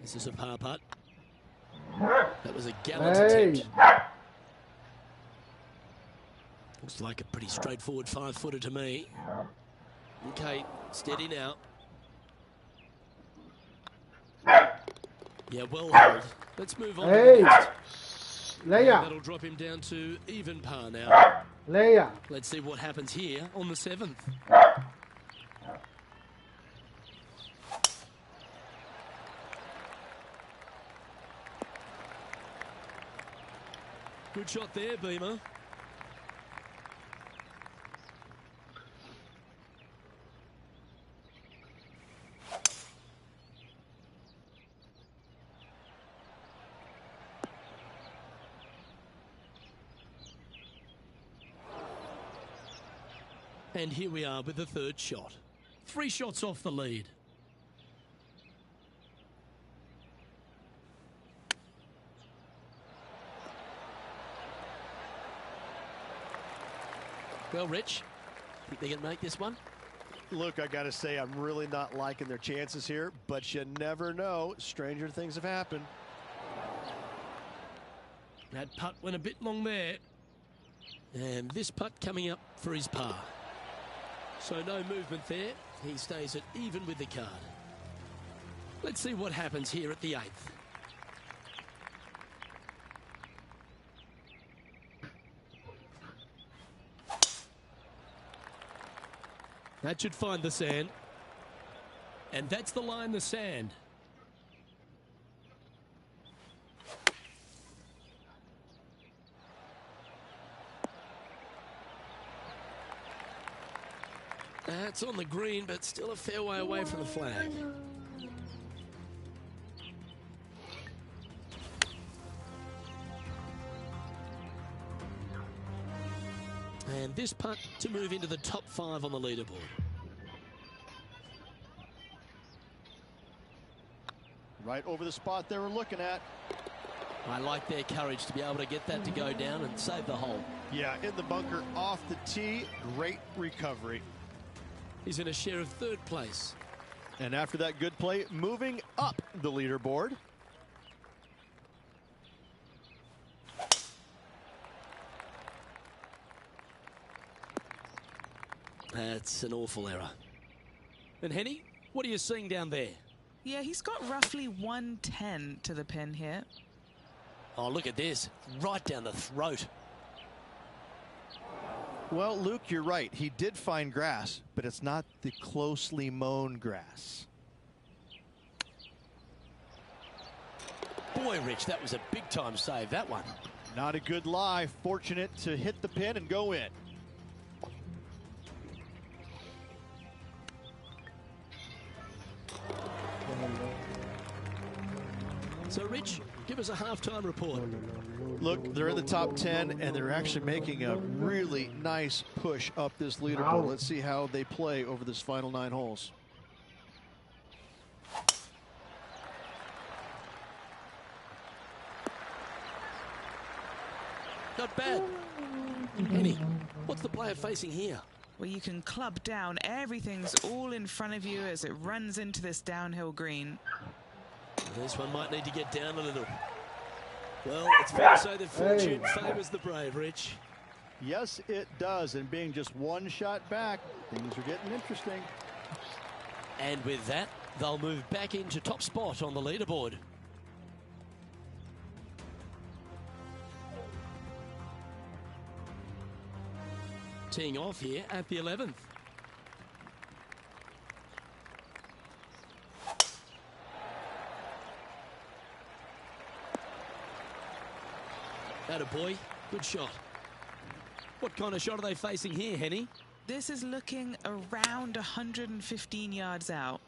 This is a par putt. That was a gallant attempt. Looks like a pretty straightforward 5-footer to me. Okay, steady now. Yeah, well held. Let's move on. Leia. That'll drop him down to even par now. Leia. Let's see what happens here on the 7th. Good shot there, Beamer. And here we are with the 3rd shot. 3 shots off the lead. Well, Rich, think they can make this one? Luke, I got to say, I'm really not liking their chances here, but you never know. Stranger things have happened. That putt went a bit long there. And this putt coming up for his par. So no movement there. He stays at even with the card. Let's see what happens here at the 8th. That should find the sand. And that's the line, the sand. That's on the green, but still a fair way away from the flag. And this putt to move into the top 5 on the leaderboard. Right over the spot they were looking at. I like their courage to be able to get that to go down and save the hole. Yeah, in the bunker off the tee. Great recovery. He's in a share of 3rd place. And after that good play, moving up the leaderboard. That's an awful error. And Henny, what are you seeing down there? Yeah, he's got roughly 110 to the pin here. Oh, look at this. Right down the throat. Well, Luke, you're right. He did find grass, but it's not the closely mown grass. Boy, Rich, that was a big-time save, that one. Not a good lie. Fortunate to hit the pin and go in. So, Rich, give us a halftime report. Look, they're in the top 10, and they're actually making a really nice push up this leaderboard. Let's see how they play over this final 9 holes. Not bad. Henny, what's the player facing here? Well, you can club down. Everything's all in front of you as it runs into this downhill green. This one might need to get down a little. Well, it's fair to say that fortune favours the brave, Rich. Yes, it does. And being just one shot back, things are getting interesting. And with that, they'll move back into top spot on the leaderboard. Teeing off here at the 11th. Attaboy, good shot. What kind of shot are they facing here, Henny? This is looking around 115 yards out.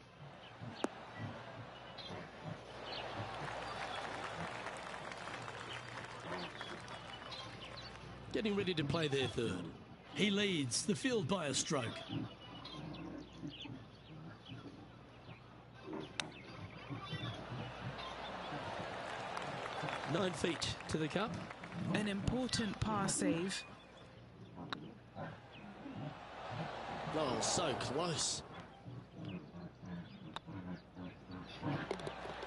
Getting ready to play their third. He leads the field by a stroke. Nine feet to the cup. An important par save. Oh, so close.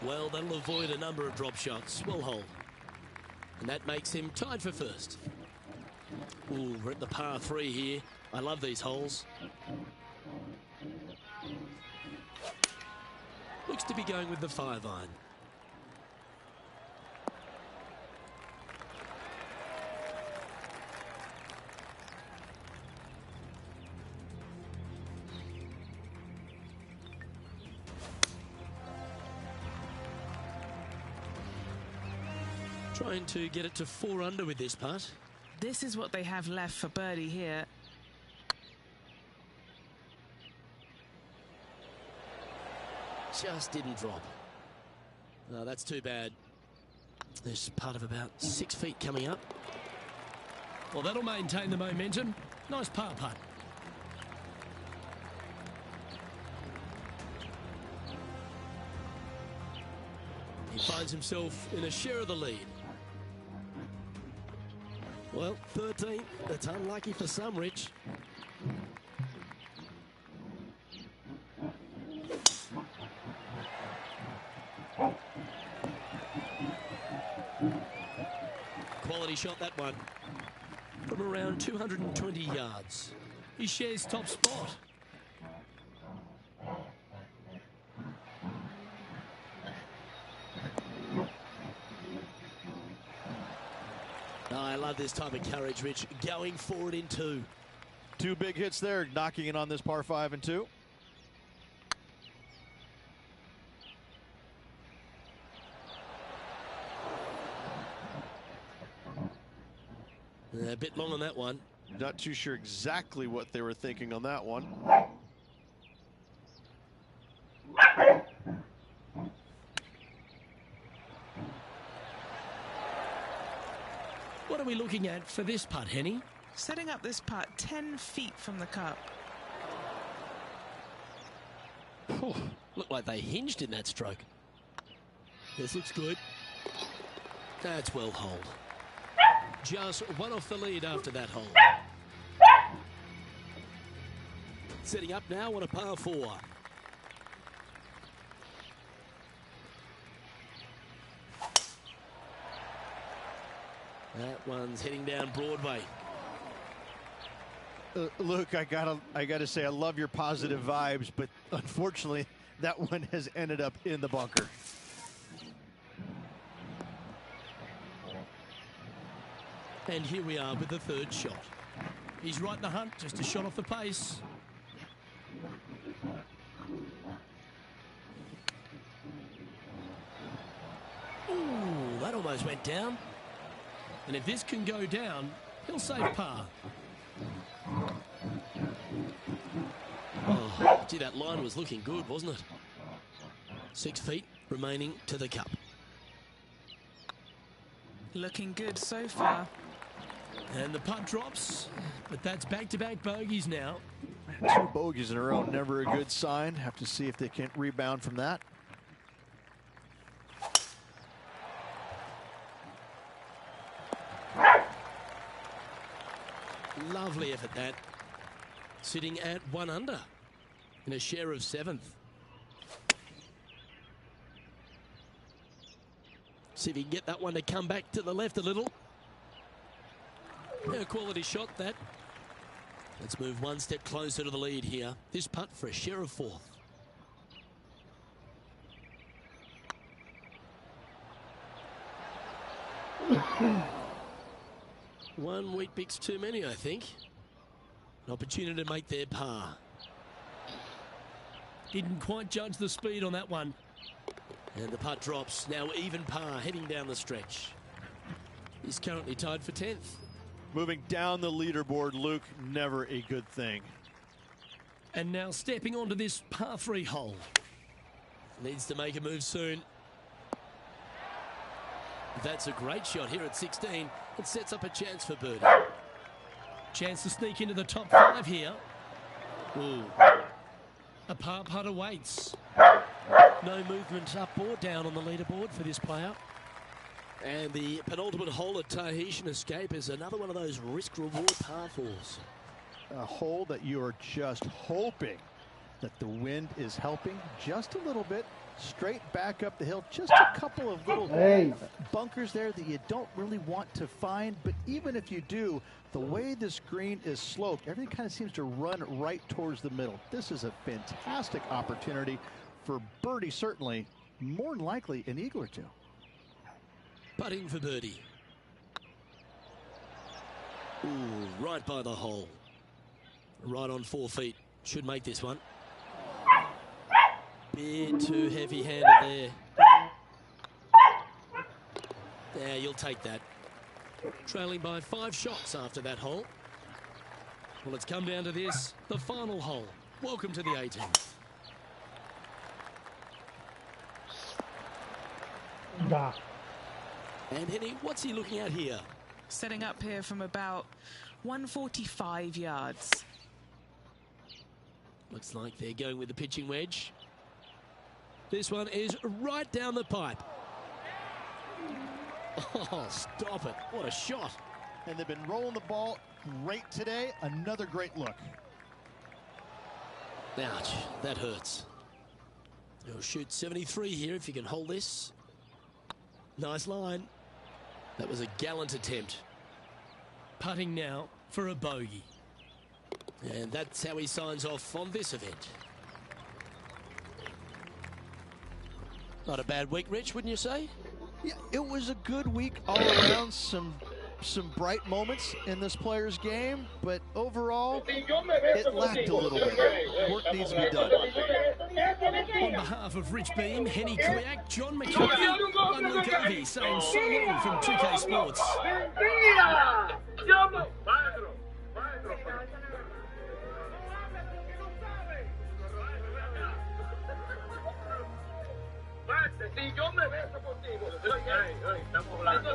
Well, that'll avoid a number of drop shots. Well hole. And that makes him tied for first. Ooh, we're at the par 3 here. I love these holes. Looks to be going with the 5-iron. Trying to get it to 4 under with this putt. This is what they have left for birdie here. Just didn't drop. Oh, that's too bad. There's part of about 6 feet coming up. Well, that'll maintain the momentum. Nice par putt. He finds himself in a share of the lead. Well, 13th. That's unlucky for some, Rich. Quality shot, that one. From around 220 yards. He shares top spot. I love this type of courage, Rich. Going forward in 2. 2 big hits there, knocking it on this par 5 and 2. A bit long on that one. Not too sure exactly what they were thinking on that one. What are we looking at for this putt, Henny? Setting up this putt 10 feet from the cup. Looked like they hinged in that stroke. This looks good. That's well holed. Just one off the lead after that hole. Setting up now on a par 4. That one's heading down Broadway. Luke, I gotta say, I love your positive vibes, but unfortunately, that one has ended up in the bunker. And here we are with the third shot. He's right in the hunt, just a shot off the pace. Ooh, that almost went down. And if this can go down, he'll save par. Oh, gee, that line was looking good, wasn't it? 6 feet remaining to the cup. Looking good so far. And the putt drops, but that's back-to-back bogeys now. 2 bogeys in a row, never a good sign. Have to see if they can rebound from that. Lovely effort that. Sitting at 1 under in a share of 7th. See if he can get that one to come back to the left a little. Yeah, quality shot that. Let's move 1 step closer to the lead here. This putt for a share of 4th. One wheat bix too many, I think. An opportunity to make their par. Didn't quite judge the speed on that one. And the putt drops. Now even par heading down the stretch. He's currently tied for 10th. Moving down the leaderboard, Luke, never a good thing. And now stepping onto this par 3 hole. Needs to make a move soon. That's a great shot here at 16. It sets up a chance for birdie. Chance to sneak into the top 5 here. Ooh. A par putt awaits. No movement up or down on the leaderboard for this player. And the penultimate hole at Tahitian Escape is another one of those risk-reward par 4s. A hole that you are just hoping that the wind is helping just a little bit. Straight back up the hill. Just a couple of little bunkers there that you don't really want to find. But even if you do, the way this green is sloped, everything kind of seems to run right towards the middle. This is a fantastic opportunity for birdie, certainly. More than likely, an eagle or two. Putting for birdie. Ooh, right by the hole. Right on 4 feet. Should make this one. Bit too heavy-handed there. Yeah, you'll take that. Trailing by 5 shots after that hole. Well, it's come down to this, the final hole. Welcome to the 18th. And Henny, what's he looking at here? Setting up here from about 145 yards. Looks like they're going with the pitching wedge. This one is right down the pipe. Oh, stop it. What a shot. And they've been rolling the ball great today. Another great look. Ouch, that hurts. You'll shoot 73 here if you can hold this. Nice line. That was a gallant attempt. Putting now for a bogey. And that's how he signs off on this event. Not a bad week, Rich, wouldn't you say? Yeah, it was a good week all around. Some bright moments in this player's game, but overall, it lacked a little bit. Work needs to be done. On behalf of Rich Beam, Henny Kriak, John McCarthy, I'm Luke Ovey saying so long from 2K Sports. Si yo me beso contigo, estamos hablando.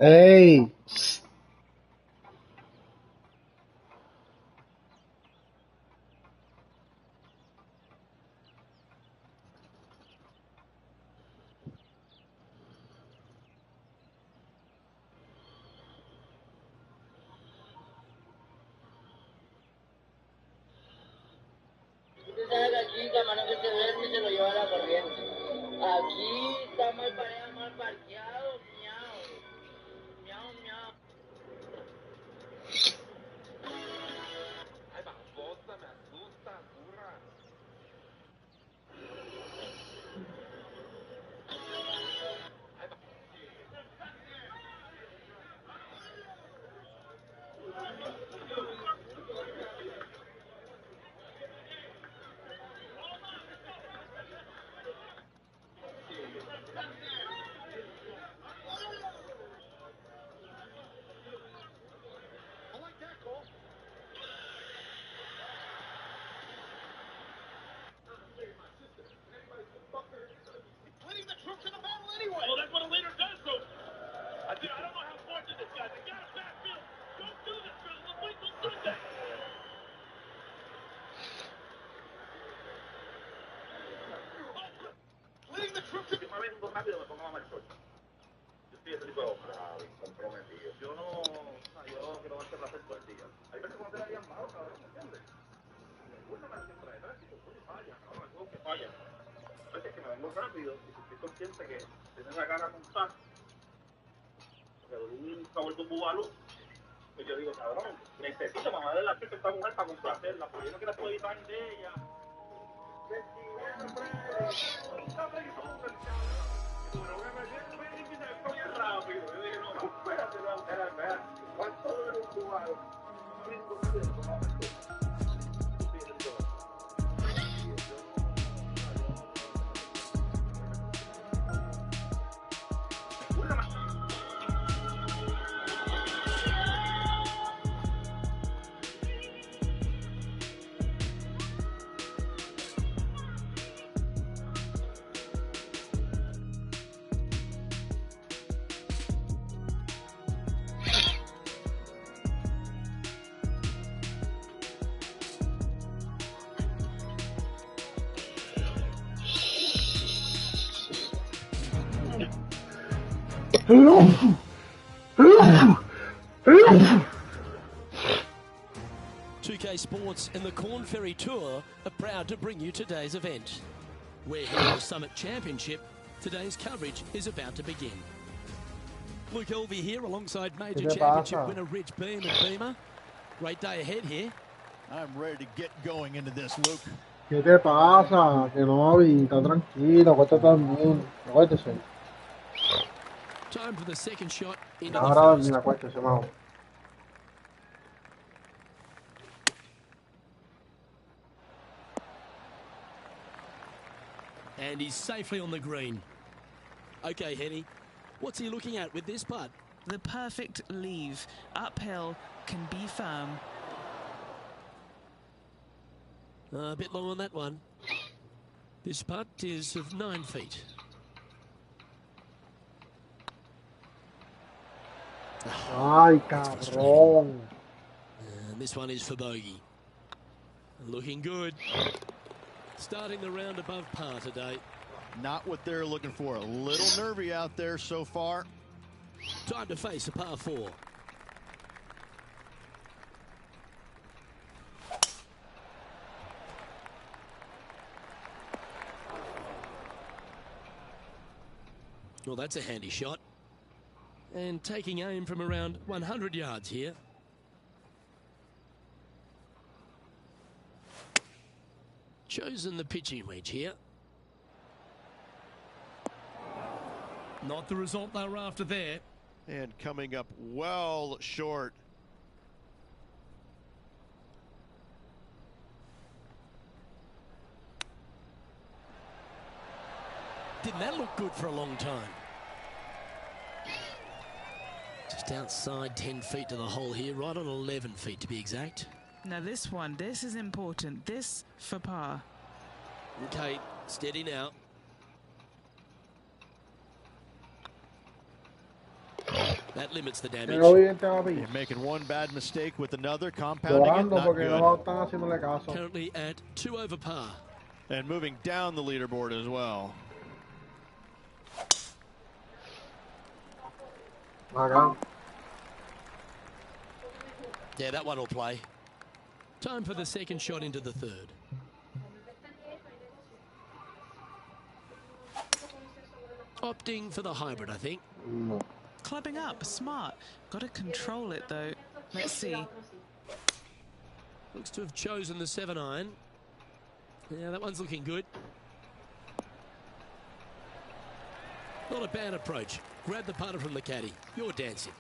¡Ey! Aquí la mano que se duerme se lo lleva la corriente. Aquí está mal parado, mal parqueado, miau. Miau, miau. Ay, babosa, me asusta, curra. Leading the troops in the battle anyway. Well, that's what a leader does, so. I don't know how fortunate this guy. They got a backfield. Don't do this, fellas. Wait till Sunday. Leading the troops in. Una vez un rápido me pongo a marchar. Yo estoy ese tipo de hombre, comprometido. Yo no, yo quiero hacer la hacer todo el día. Hay veces que no te la harían malo, cabrón, ¿me entiendes? Una vez siempre de tránsito, tú falla, cabrón, hay juegos que fallan. A veces que me vengo rápido y si estoy consciente que tienes la cara con sal, porque un sabor de un bubalú, pues yo digo, cabrón, necesito mamá de la chica esta mujer para complacerla, porque yo no quiero poder ir de ella. Rápido, yo dije, no, espérate, espérate, ¿cuánto debe un bubalú? Sports and the Corn Ferry Tour are proud to bring you today's event. We're here at the Summit Championship. Today's coverage is about to begin. Luke Elvey here alongside Major Championship winner Rich Beam and Beamer. Great day ahead here. I'm ready to get going into this, Luke. ¿Qué te pasa? Que no, está tranquilo, acuéstate también. Acuéstese. Time for the second shot into Ahora the first. acuéstese, vamos. And he's safely on the green. Okay, Henny, what's he looking at with this putt? The perfect leave. Uphill, can be firm. A bit long on that one. This putt is of 9 feet. Ay, cabrón. And this one is for bogey. Looking good. Starting the round above par today. Not what they're looking for. A little nervy out there so far. Time to face a par 4. Well, that's a handy shot. And taking aim from around 100 yards here. Chosen the pitching wedge here. Not the result they were after there. And coming up well short. Didn't that look good for a long time? Just outside 10 feet to the hole here, right on 11 feet to be exact. Now this one, this is important. This for par. Okay, steady now. That limits the damage. Pero bien te va a pillar. You're making one bad mistake with another, compounding it, Llorando not porque good. no están haciéndole caso. Currently at 2 over par. And moving down the leaderboard as well. Acá. Yeah, that one will play. Time for the second shot into the third. Opting for the hybrid, I think. No. Clubbing up, smart. Got to control it though. Let's see. Looks to have chosen the 7-iron. Yeah, that one's looking good. Not a bad approach. Grab the putter from the caddy. You're dancing.